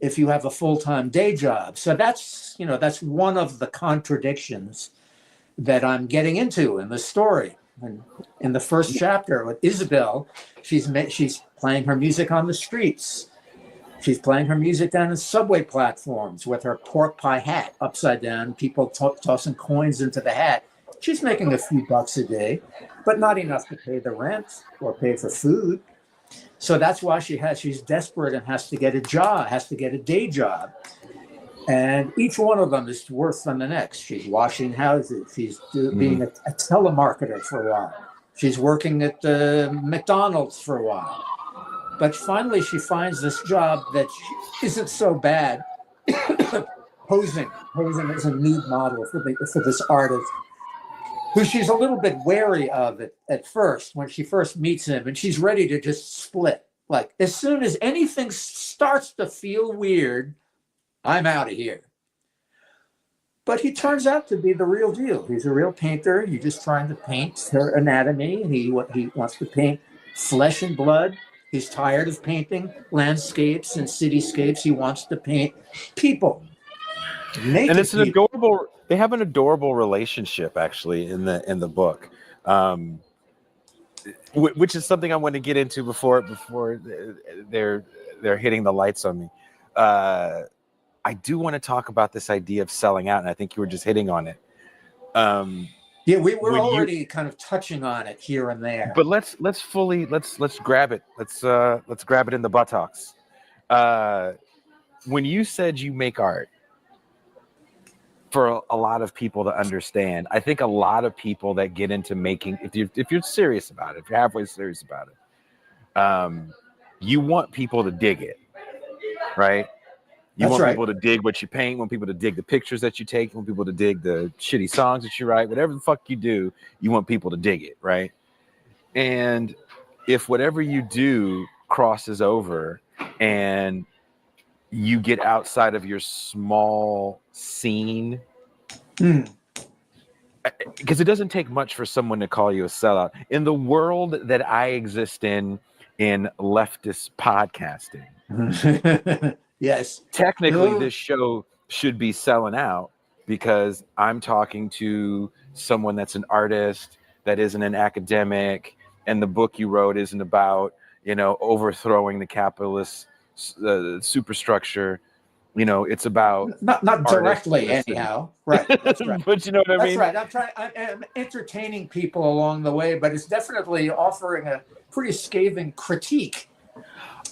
if you have a full-time day job. So that's one of the contradictions that I'm getting into in the story. And in the first chapter with Isabel, she's playing her music on the streets. She's playing her music down in subway platforms with her pork pie hat upside down, people tossing coins into the hat. She's making a few bucks a day, but not enough to pay the rent or pay for food. So that's why she's desperate and has to get a job, has to get a day job. And each one of them is worse than the next. She's washing houses. She's being a telemarketer for a while. She's working at McDonald's for a while. But finally, she finds this job that isn't so bad. posing as a nude model for this artist, who she's a little bit wary of at first when she first meets him, and she's ready to just split. Like, as soon as anything starts to feel weird, I'm out of here. But he turns out to be the real deal. He's a real painter. He's just trying to paint her anatomy, and he wants to paint flesh and blood. He's tired of painting landscapes and cityscapes. He wants to paint people. And it's an adorable. They have an adorable relationship, actually, in the book, which is something I want to get into before they're hitting the lights on me. I do want to talk about this idea of selling out, and I think you were just hitting on it. Yeah, we're already kind of touching on it here and there. But let's grab it. Let's grab it in the buttocks. When you said you make art, for a lot of people to understand, I think a lot of people that get into making, if you're serious about it, if you're halfway serious about it, you want people to dig it, right? You want people to dig what you paint, want people to dig the pictures that you take, want people to dig the shitty songs that you write, whatever the fuck you do, you want people to dig it, right? And if whatever you do crosses over and you get outside of your small scene, because it doesn't take much for someone to call you a sellout. In the world that I exist in leftist podcasting, yes, technically this show should be selling out because I'm talking to someone that's an artist, that isn't an academic, and the book you wrote isn't about, overthrowing the capitalist superstructure. It's about not directly anyhow. Right. That's right. But you know what I mean? That's right. I'm entertaining people along the way, but it's definitely offering a pretty scathing critique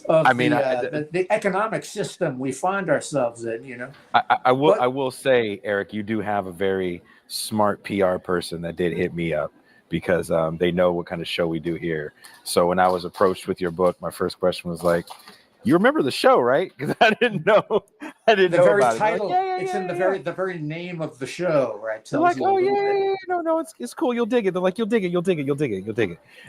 of the economic system we find ourselves in, I will say, Eric, you do have a very smart PR person that did hit me up because they know what kind of show we do here. So when I was approached with your book, my first question was like, you remember the show, right? Because I didn't know the very about title. Like, it's in the very name of the show, right? They're like, oh yeah, no, it's cool. You'll dig it. They're like, you'll dig it.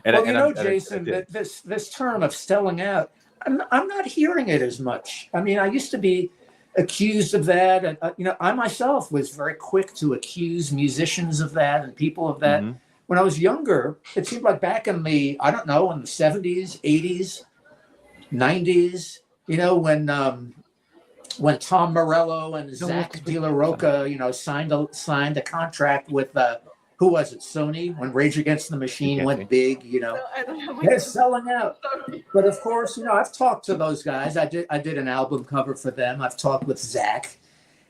And Jason, this term of selling out, I'm not hearing it as much. I mean, I used to be accused of that, and I myself was very quick to accuse musicians of that and people of that. Mm-hmm. When I was younger, it seemed like back in the 70s, 80s. 90s, when Tom Morello and Zach De La Roca, signed a contract with who was it, Sony, when Rage Against the Machine went big, they're selling out. But of course, I've talked to those guys. I did an album cover for them. I've talked with Zach,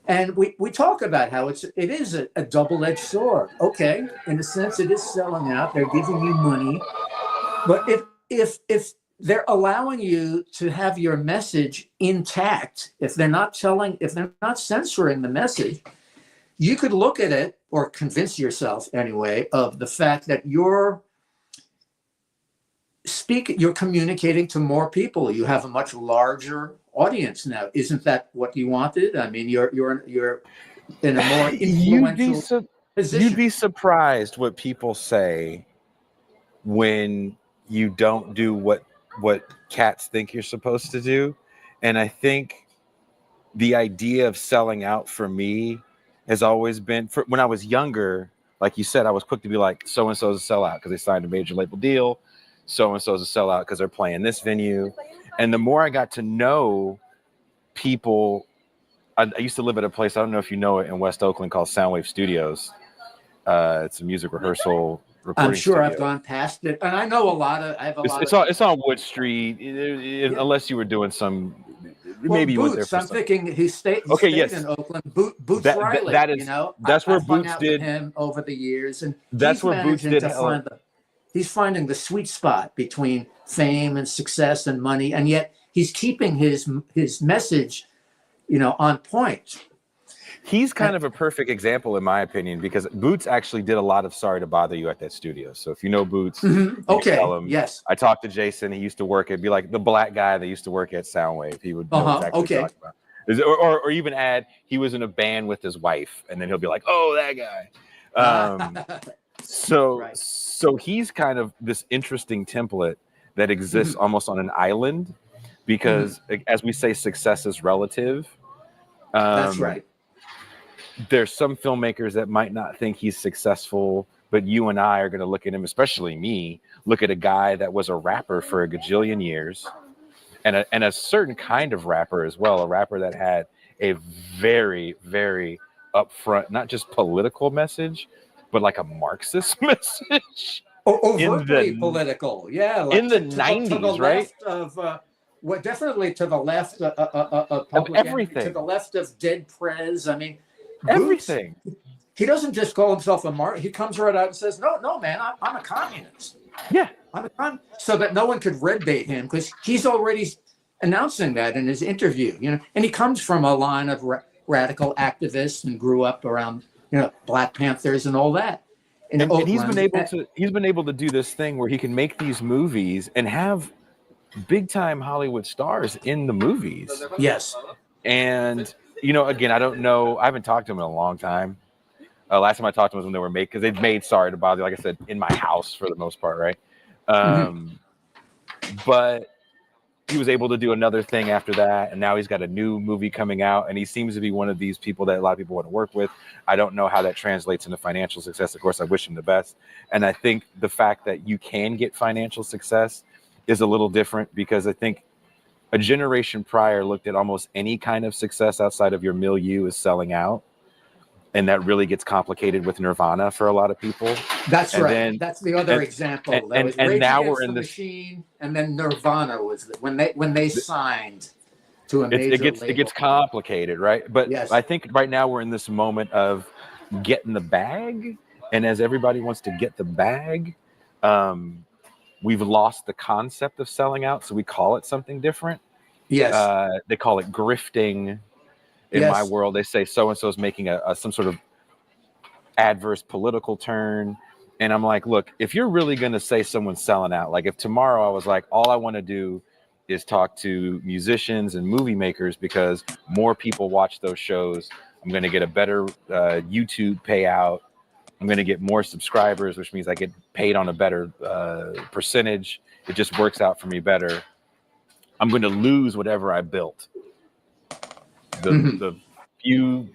and we talk about how it is a double-edged sword. Okay, in a sense, it is selling out. They're giving you money, but if they're allowing you to have your message intact. If they're not censoring the message, you could look at it or convince yourself anyway of the fact that you're communicating to more people. You have a much larger audience now. Isn't that what you wanted? I mean, you're in a more influential position. You'd be surprised what people say when you don't do what cats think you're supposed to do. And I think the idea of selling out for me has always been, when I was younger, like you said, I was quick to be like, so and so's a sellout because they signed a major label deal. So and so's a sellout because they're playing this venue. And the more I got to know people, I used to live at a place, I don't know if you know it, in West Oakland called Soundwave Studios. It's a music rehearsal recording I'm sure studio. I've gone past it, and I know I have a lot. It's on Wood Street, unless you were doing some. Maybe you went there Boots. for I'm some. thinking he stayed in Oakland. Boots Riley. That is, that's where I've hung Boots out did. with him over the years, and That's he's where Boots managing did. to find he's finding the sweet spot between fame and success and money, and yet he's keeping his message, on point. He's kind of a perfect example, in my opinion, because Boots actually did a lot of Sorry to Bother You at that studio. So if you know Boots, okay, tell him. Yes. I talked to Jason. He used to work at, be like the black guy that used to work at Soundwave. He would know exactly what you're talking about. Or even add, he was in a band with his wife, and then he'll be like, oh, that guy. So he's kind of this interesting template that exists almost on an island, because as we say, success is relative. That's right. There's some filmmakers that might not think he's successful, but you and I are going to look at him, especially me, look at a guy that was a rapper for a gajillion years, and a certain kind of rapper as well, a rapper that had a very, very upfront, not just political message, but like a Marxist message. Overtly political, yeah. Like in the 90s, to the right? Left of, definitely to the left of public everything. Enemy, to the left of Dead Prez. I mean, everything. Boots, he doesn't just call himself a Mark. He comes right out and says, "No, man, I'm a communist." Yeah, I'm a communist. So that no one could red bait him, because he's already announcing that in his interview. And he comes from a line of radical activists and grew up around Black Panthers and all that. And he's been able to do this thing where he can make these movies and have big time Hollywood stars in the movies. Yes. And again, I don't know. I haven't talked to him in a long time. Last time I talked to him was when they were made, because they'd made Sorry to Bother You, like I said, in my house for the most part, right? But he was able to do another thing after that, and now he's got a new movie coming out, and he seems to be one of these people that a lot of people want to work with. I don't know how that translates into financial success. Of course, I wish him the best. And I think the fact that you can get financial success is a little different, because I think a generation prior looked at almost any kind of success outside of your milieu as selling out. And that really gets complicated with Nirvana for a lot people. That's right. That's the other example. And now we're in the Machine, and then Nirvana was when they signed to a major label. It gets complicated, right? But yes. I think right now we're in this moment of getting the bag, and as everybody wants to get the bag, we've lost the concept of selling out, so we call it something different. Yes. They call it grifting. In my world, they say so-and-so is making some sort of adverse political turn. And I'm like, look, if you're really going to say someone's selling out, like if tomorrow I was like, all I want to do is talk to musicians and movie makers because more people watch those shows, I'm going to get a better YouTube payout. I'm going to get more subscribers, which means I get paid on a better percentage. It just works out for me better. I'm going to lose whatever I built. The few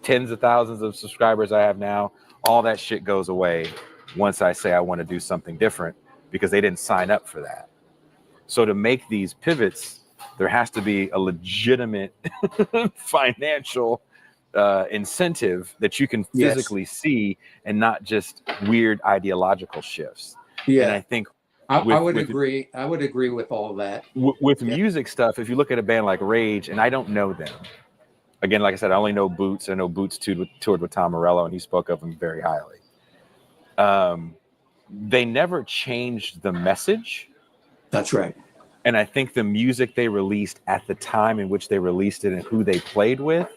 tens of thousands of subscribers I have now, all that shit goes away once I say I want to do something different, because they didn't sign up for that. So to make these pivots, there has to be a legitimate financial incentive that you can physically see, and not just weird ideological shifts. Yeah, and I think I would agree. I would agree with all that. With music stuff, if you look at a band like Rage, and I don't know them. Again, like I said, I only know Boots. I know Boots toured with Tom Morello, and he spoke of them very highly. They never changed the message. That's right. And I think the music they released at the time in which they released it and who they played with,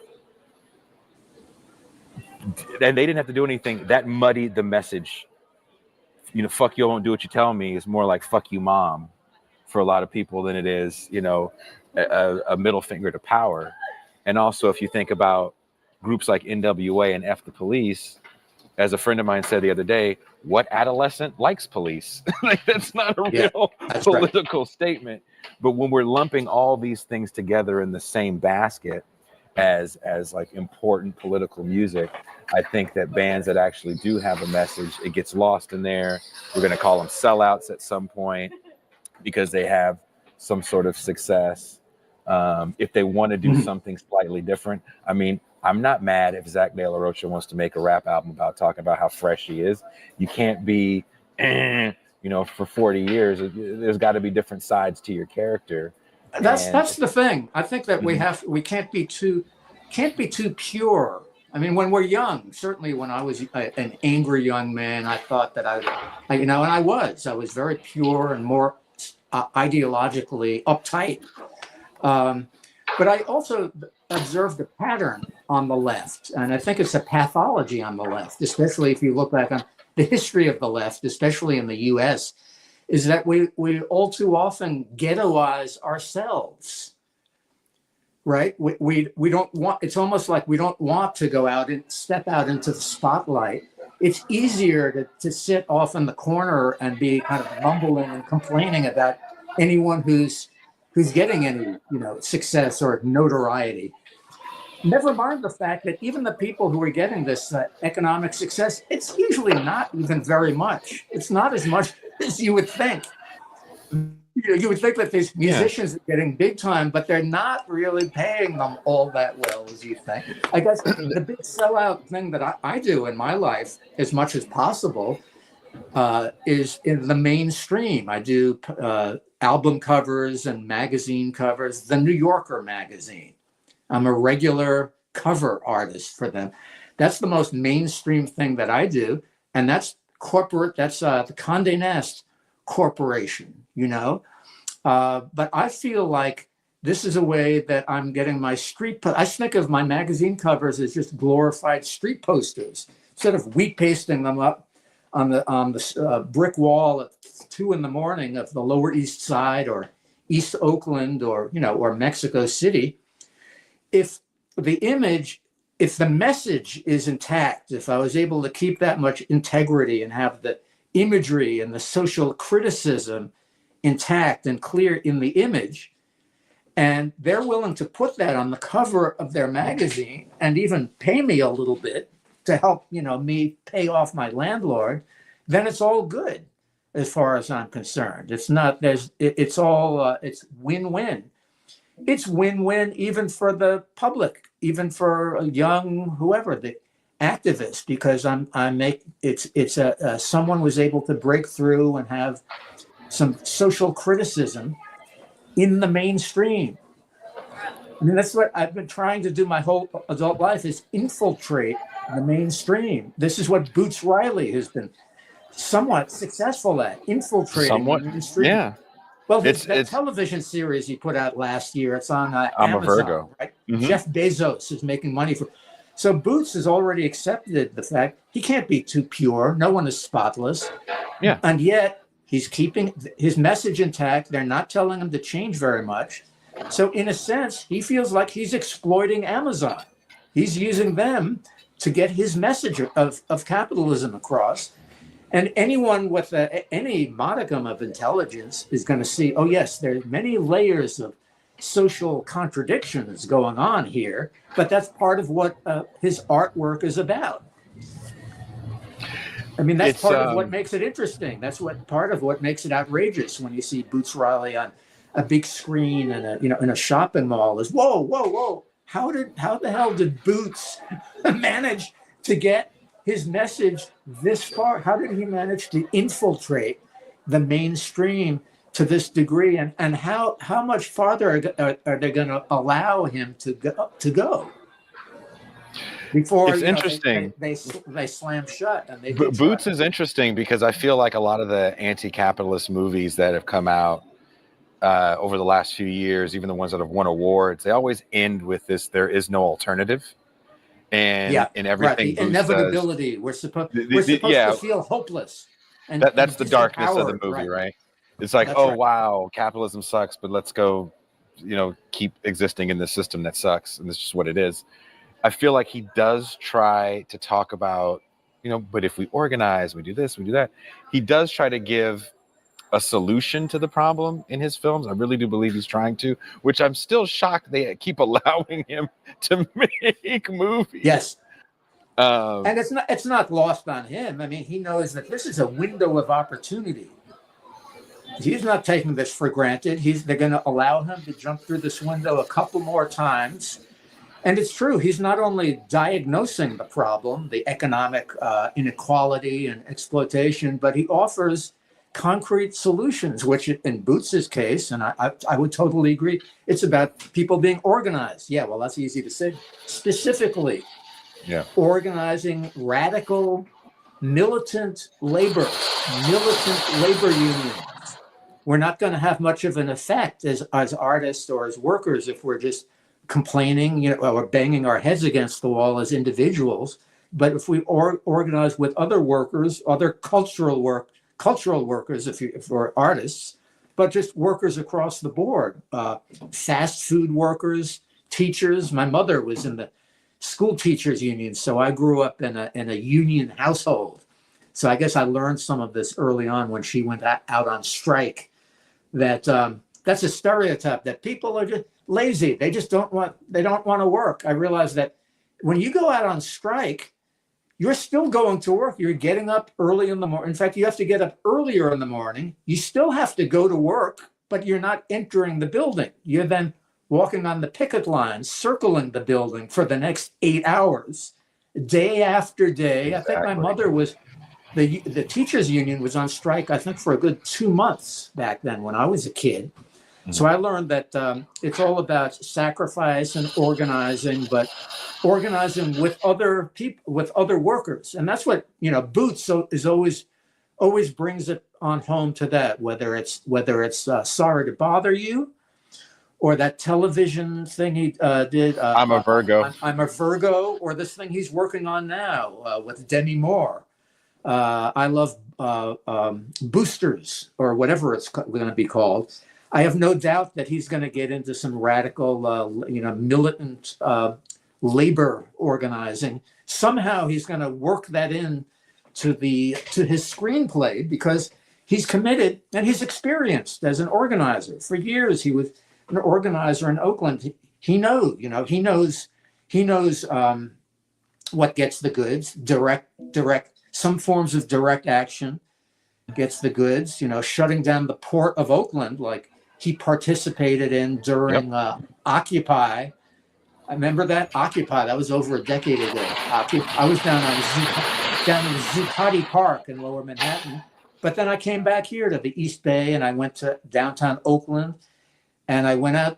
and they didn't have to do anything, that muddied the message. Fuck you, I won't do what you tell me is more like fuck you, mom, for a lot of people than it is, a middle finger to power. And also, if you think about groups like NWA and F the Police, as a friend of mine said the other day, what adolescent likes police? Like, that's not a real political statement. But when we're lumping all these things together in the same basket, as like important political music. I think that bands that actually do have a message, it gets lost in there. We're going to call them sellouts at some point because they have some sort of success. If they want to do something slightly different, I mean, I'm not mad if Zach De La Rocha wants to make a rap album about talking about how fresh he is. You can't be, for 40 years. There's got to be different sides to your character. That's the thing. I think that we can't be too pure. I mean, when we're young, certainly when I was an angry young man, I thought that and I was very pure and more ideologically uptight. But I also observed a pattern on the left, and I think it's a pathology on the left, especially if you look back on the history of the left, especially in the U.S., is that we all too often ghettoize ourselves, right? We don't want, it's almost like we don't want to go out and step out into the spotlight. It's easier to sit off in the corner and be kind of mumbling and complaining about anyone who's getting any, success or notoriety. Never mind the fact that even the people who are getting this economic success, it's usually not even very much. It's not as much as you would think. You would think that these musicians are getting big time, but they're not really paying them all that well as you think. I guess the big sellout thing that I do in my life, as much as possible, is in the mainstream. I do album covers and magazine covers, the New Yorker magazine. I'm a regular cover artist for them. That's the most mainstream thing that I do. And that's corporate, that's the Condé Nast Corporation, But I feel like this is a way that I'm getting my I think of my magazine covers as just glorified street posters. Instead of wheat pasting them up on the brick wall at 2 a.m. of the Lower East Side or East Oakland or Mexico City, if the message is intact, if I was able to keep that much integrity and have the imagery and the social criticism intact and clear in the image, and they're willing to put that on the cover of their magazine and even pay me a little bit to help, me pay off my landlord, then it's all good as far as I'm concerned. It's not, it's all, it's win-win. It's win-win even for the public, even for a young, whoever, the activist, because someone was able to break through and have some social criticism in the mainstream. I mean, that's what I've been trying to do my whole adult life, is infiltrate the mainstream. This is what Boots Riley has been somewhat successful at, infiltrating the mainstream. Yeah. Well, that television series he put out last year, it's on I'm Amazon, a Virgo. Right? Jeff Bezos is making money for. So Boots has already accepted the fact he can't be too pure. No one is spotless. Yeah. And yet he's keeping his message intact. They're not telling him to change very much. So in a sense, he feels like he's exploiting Amazon. He's using them to get his message of capitalism across. And anyone with any modicum of intelligence is going to see, oh, yes, there's many layers of social contradictions going on here, but that's part of what his artwork is about. I mean, that's part of what makes it interesting. That's part of what makes it outrageous when you see Boots Riley on a big screen and in a shopping mall. Is whoa! How the hell did Boots manage to get his message this far? How did he manage to infiltrate the mainstream to this degree? And how much farther are they going to allow him to go? Before it's interesting, they slam shut. And Boots is interesting because I feel like a lot of the anti-capitalist movies that have come out over the last few years, even the ones that have won awards, they always end with this: there is no alternative. And in everything, right. The inevitability. We're supposed to feel hopeless. And that's the darkness of the movie, right? It's like, that's wow, capitalism sucks, but let's go, keep existing in this system that sucks, and this is just what it is. I feel like he does try to talk about, but if we organize, we do this, we do that. He does try to give a solution to the problem in his films. I really do believe he's trying to, which I'm still shocked they keep allowing him to make movies. Yes. And it's not lost on him. I mean, he knows that this is a window of opportunity. He's not taking this for granted. They're going to allow him to jump through this window a couple more times. And it's true. He's not only diagnosing the problem, the economic inequality and exploitation, but he offers concrete solutions, which in Boots's case, and I would totally agree, it's about people being organized. Yeah, well, that's easy to say. Specifically, organizing radical militant labor unions. We're not going to have much of an effect as artists or as workers if we're just complaining, or banging our heads against the wall as individuals. But if we organize with other workers, other cultural workers, if we're artists, but just workers across the board, fast food workers, teachers. My mother was in the school teachers union, so I grew up in a union household. So I guess I learned some of this early on when she went out on strike. That's a stereotype that people are just lazy. They don't want to work. I realized that when you go out on strike, you're still going to work. You're getting up early in the morning. In fact, you have to get up earlier in the morning. You still have to go to work, but you're not entering the building. You're then walking on the picket line, circling the building for the next 8 hours, day after day. Exactly. I think my mother was, the teachers union was on strike, I think, for a good 2 months back then when I was a kid. So I learned that it's all about sacrifice and organizing, but organizing with other people, with other workers. And that's what, Boots is always brings it on home to that, whether it's Sorry to Bother You, or that television thing he did. I'm a Virgo. I'm a Virgo, or this thing he's working on now with Demi Moore. I love Boosters, or whatever it's going to be called. I have no doubt that he's going to get into some radical, militant labor organizing. Somehow he's going to work that in to his screenplay, because he's committed and he's experienced as an organizer. For years, he was an organizer in Oakland. He knows what gets the goods. Direct, some forms of direct action gets the goods. Shutting down the port of Oakland, like he participated in during Occupy. I remember that Occupy. That was over a decade ago. I was down in Zuccotti Park in Lower Manhattan, but then I came back here to the East Bay, and I went to downtown Oakland, and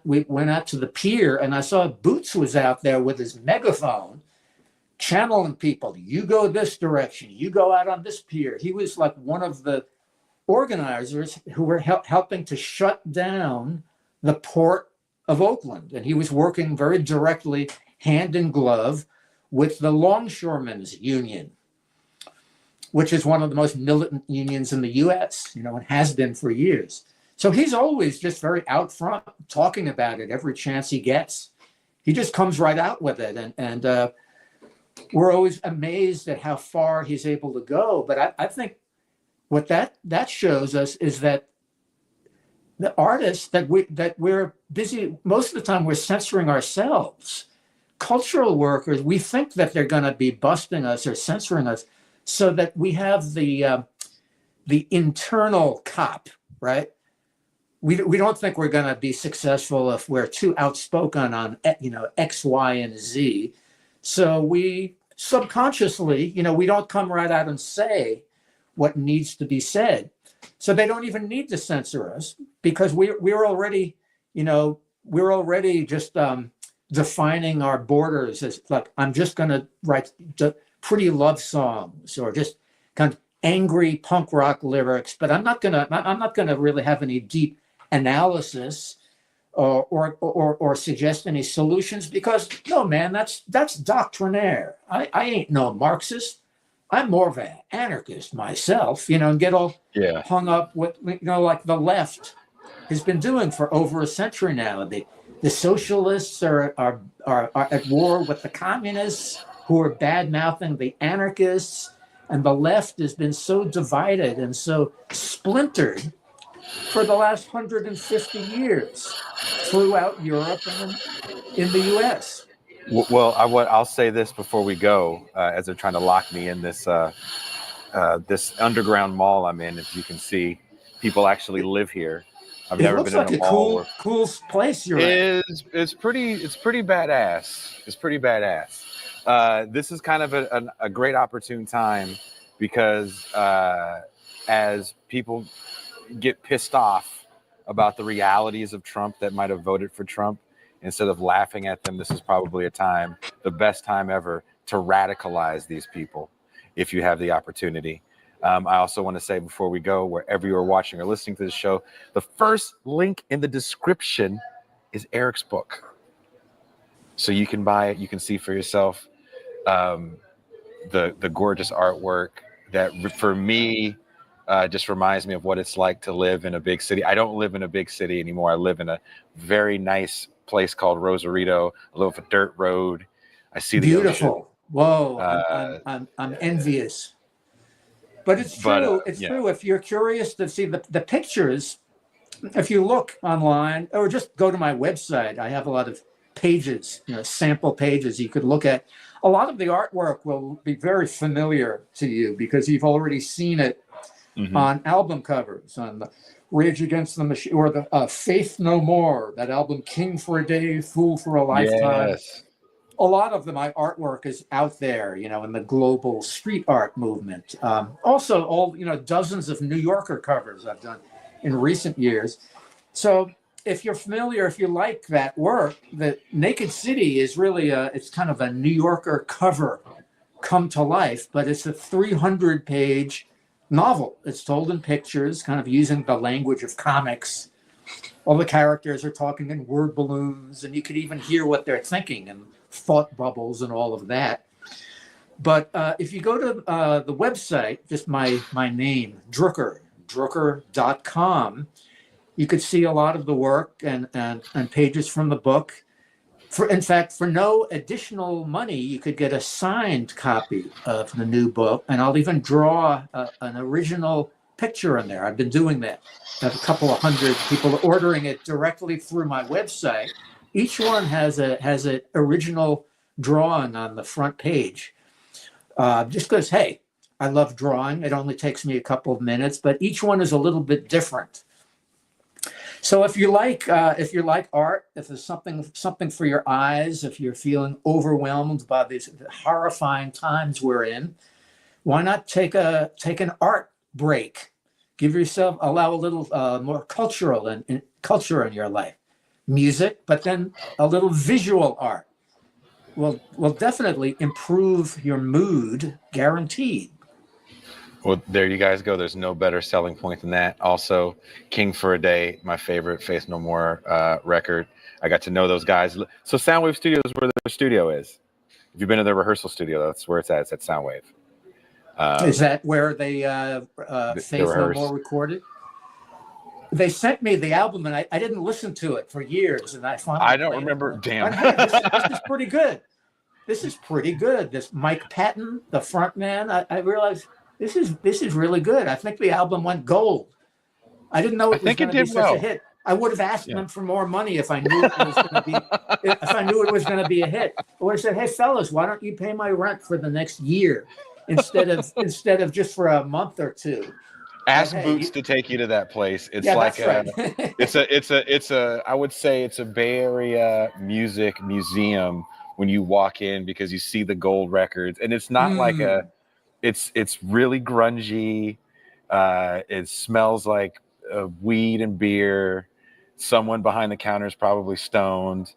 we went out to the pier, and I saw Boots was out there with his megaphone, channeling people. You go this direction. You go out on this pier. He was like one of the organizers who were helping to shut down the port of Oakland. And he was working very directly, hand in glove, with the Longshoremen's Union, which is one of the most militant unions in the U.S., and has been for years. So he's always just very out front, talking about it every chance he gets. He just comes right out with it. And we're always amazed at how far he's able to go. But I think what that shows us is that the artists that we're busy, most of the time we're censoring ourselves. Cultural workers, we think that they're going to be busting us or censoring us so that we have the internal cop, right? We don't think we're going to be successful if we're too outspoken on X, Y, and Z. So we subconsciously, we don't come right out and say what needs to be said. So they don't even need to censor us, because we're already just defining our borders as like, I'm just going to write pretty love songs or just kind of angry punk rock lyrics, but I'm not going to really have any deep analysis or suggest any solutions, because no, man, that's doctrinaire. I ain't no Marxist. I'm more of an anarchist myself, and get all hung up with, like the left has been doing for over a century now. The socialists are at war with the communists, who are bad-mouthing the anarchists, and the left has been so divided and so splintered for the last 150 years throughout Europe and in the U.S. Well, I'll say this before we go, as they're trying to lock me in this underground mall I'm in. As you can see, people actually live here. I've It never looks been in like a a mall where cool place you're at. it's pretty badass. It's pretty badass. This is kind of a great opportune time because as people get pissed off about the realities of Trump that might have voted for Trump, instead of laughing at them, this is probably the best time ever to radicalize these people if you have the opportunity. I also want to say before we go, wherever you are watching or listening to the show, the first link in the description is Eric's book. So you can buy it, you can see for yourself the gorgeous artwork that for me just reminds me of what it's like to live in a big city. I don't live in a big city anymore. I live in a very nice place called Rosarito, a little dirt road. I see the ocean. Beautiful. Whoa, I'm envious. But it's true. It's true. If you're curious to see the pictures, if you look online or just go to my website, I have a lot of pages, sample pages you could look at. A lot of the artwork will be very familiar to you because you've already seen it on album covers, on the Rage Against the Machine or the Faith No More, that album King for a Day, Fool for a Lifetime. Yes. A lot of my artwork is out there, in the global street art movement. Also, all dozens of New Yorker covers I've done in recent years. So, if you're familiar, if you like that work, the Naked City is really it's kind of a New Yorker cover come to life, but it's a 300-page novel. It's told in pictures, kind of using the language of comics. All the characters are talking in word balloons, and you could even hear what they're thinking and thought bubbles and all of that. But if you go to the website, just my name, Drooker.com, you could see a lot of the work and pages from the book. In fact, for no additional money, you could get a signed copy of the new book, and I'll even draw an original picture in there. I've been doing that. I have a couple of hundred people ordering it directly through my website. Each one has an original drawing on the front page. Just because, hey, I love drawing. It only takes me a couple of minutes, but each one is a little bit different. So if you like art, if there's something for your eyes, if you're feeling overwhelmed by these horrifying times we're in, why not take an art break? Allow a little more culture in your life. Music, but then a little visual art will definitely improve your mood, guaranteed. Well, there you guys go. There's no better selling point than that. Also, King for a Day, my favorite Faith No More record. I got to know those guys. So Soundwave Studio is where their studio is. If you've been to their rehearsal studio, that's where it's at. It's at Soundwave. Is that where they Faith No More recorded? They sent me the album, and I didn't listen to it for years, and I don't remember. Damn. This is pretty good. This is pretty good. This Mike Patton, the front man, I realized this is really good. I think the album went gold. I didn't know it was going to be such a hit. I would have asked them for more money if I knew it was going to be a hit. I would have said, "Hey fellas, why don't you pay my rent for the next year instead of just for a month or two?" Ask Boots to take you to that place. It's I would say it's a Bay Area music museum when you walk in, because you see the gold records, and it's not like it's really grungy. It smells like weed and beer. Someone behind the counter is probably stoned.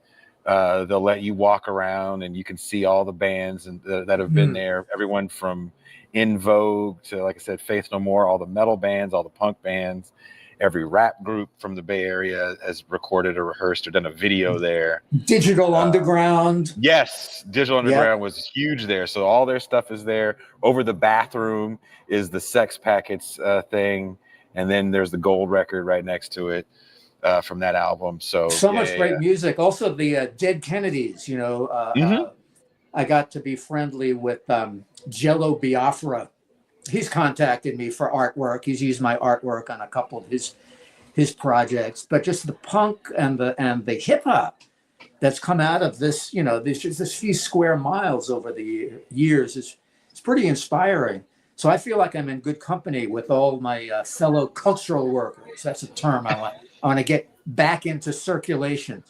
They'll let you walk around, and you can see all the bands that have been there. Everyone from In Vogue to, like I said, Faith No More, all the metal bands, all the punk bands, every rap group from the Bay Area has recorded or rehearsed or done a video there. Digital Underground. Yes, Digital Underground was huge there. So all their stuff is there. Over the bathroom is the Sex Packets thing. And then there's the gold record right next to it from that album. So much great music. Also the Dead Kennedys, I got to be friendly with Jello Biafra. He's contacted me for artwork. He's used my artwork on a couple of his his projects, but just the punk and the hip hop that's come out of this, there's just this few square miles over the years. It's pretty inspiring. So I feel like I'm in good company with all my fellow cultural workers. That's a term I want. I want to get back into circulation.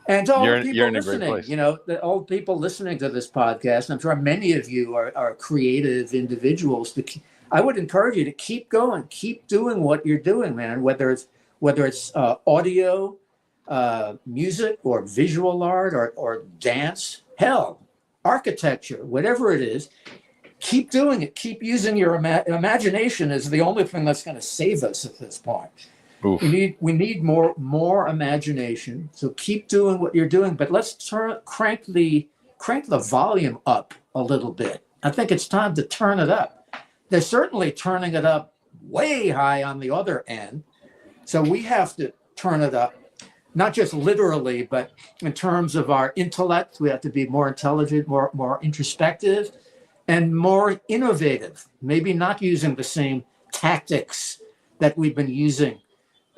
And to all the people listening, the old people listening to this podcast, I'm sure many of you are creative individuals. I would encourage you to keep going, keep doing what you're doing, man. Whether it's audio, music, or visual art, or dance, hell, architecture, whatever it is. Keep doing it. Keep using your imagination. Is the only thing that's going to save us at this point. Oof. We need more imagination. So keep doing what you're doing, but let's crank the volume up a little bit. I think it's time to turn it up. They're certainly turning it up way high on the other end. So we have to turn it up, not just literally, but in terms of our intellect. We have to be more intelligent, more introspective, and more innovative. Maybe not using the same tactics that we've been using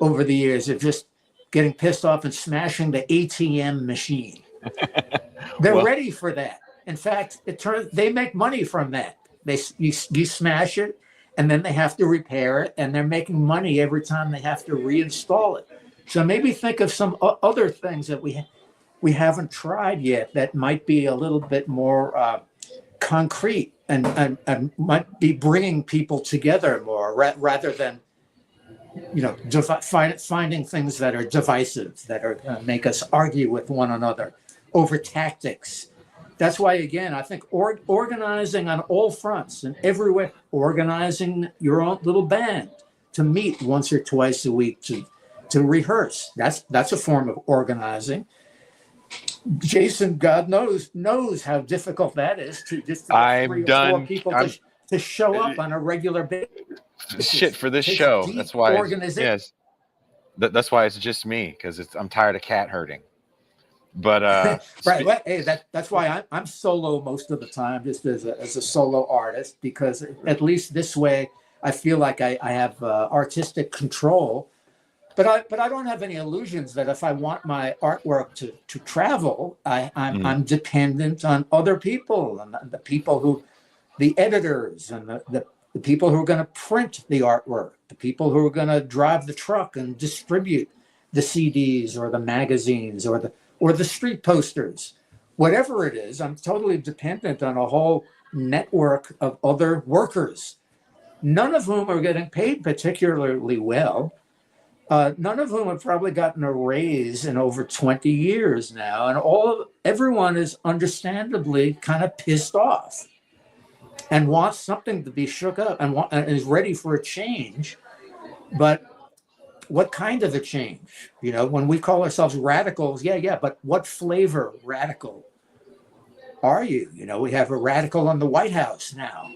over the years of just getting pissed off and smashing the ATM machine. They're ready for that. In fact, they make money from that. You smash it, and then they have to repair it, and they're making money every time they have to reinstall it. So maybe think of some other things that we haven't tried yet that might be a little bit more concrete and might be bringing people together more rather than finding things that are divisive, that are going to make us argue with one another over tactics. That's why, again, I think organizing on all fronts and everywhere, organizing your own little band to meet once or twice a week to rehearse. That's a form of organizing. Jason, God knows how difficult that is to just 3 or 4 people to show up on a regular basis. Shit for this show. That's why. Yes, that's why it's just me, because I'm tired of cat herding. But right. Well, hey, that's why I'm solo most of the time, just as a solo artist, because at least this way I feel like I have artistic control. But I don't have any illusions that if I want my artwork to travel, I'm dependent on other people, and the editors and the people who are going to print the artwork, the people who are going to drive the truck and distribute the CDs or the magazines or the street posters, whatever it is. I'm totally dependent on a whole network of other workers, none of whom are getting paid particularly well. None of whom have probably gotten a raise in over 20 years now. And everyone is understandably kind of pissed off and wants something to be shook up and is ready for a change. But what kind of a change? When we call ourselves radicals, yeah, but what flavor radical are you? We have a radical in the White House now.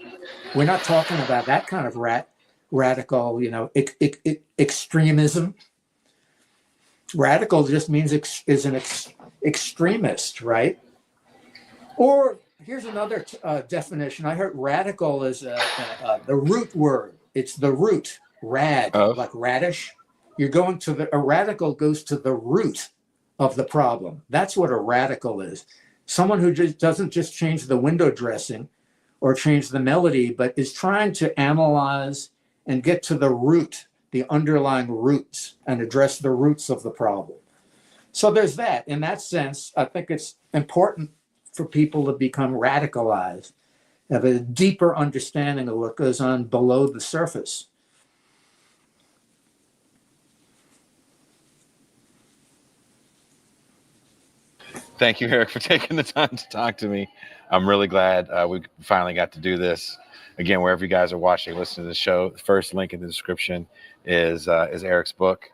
We're not talking about that kind of radical, extremism. Radical just means is an extremist, right? Or here's another definition. I heard radical is the root word. It's the root, like radish. A radical goes to the root of the problem. That's what a radical is. Someone who just doesn't just change the window dressing or change the melody, but is trying to analyze and get to the root, the underlying roots, and address the roots of the problem. So there's that. In that sense, I think it's important for people to become radicalized, have a deeper understanding of what goes on below the surface. Thank you, Eric, for taking the time to talk to me. I'm really glad we finally got to do this. Again, wherever you guys are watching, listening to the show, the first link in the description is Eric's book.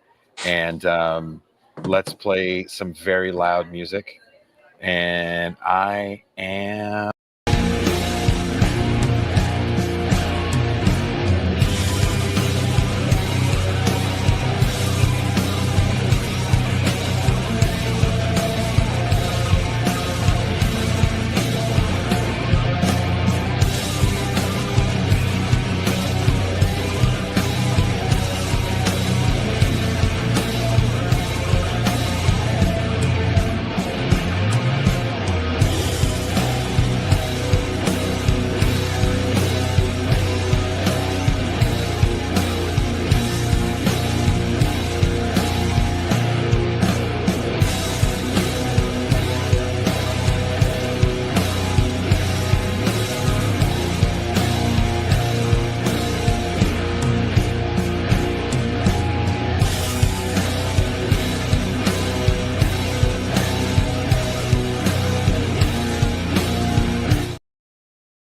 And let's play some very loud music. And I am...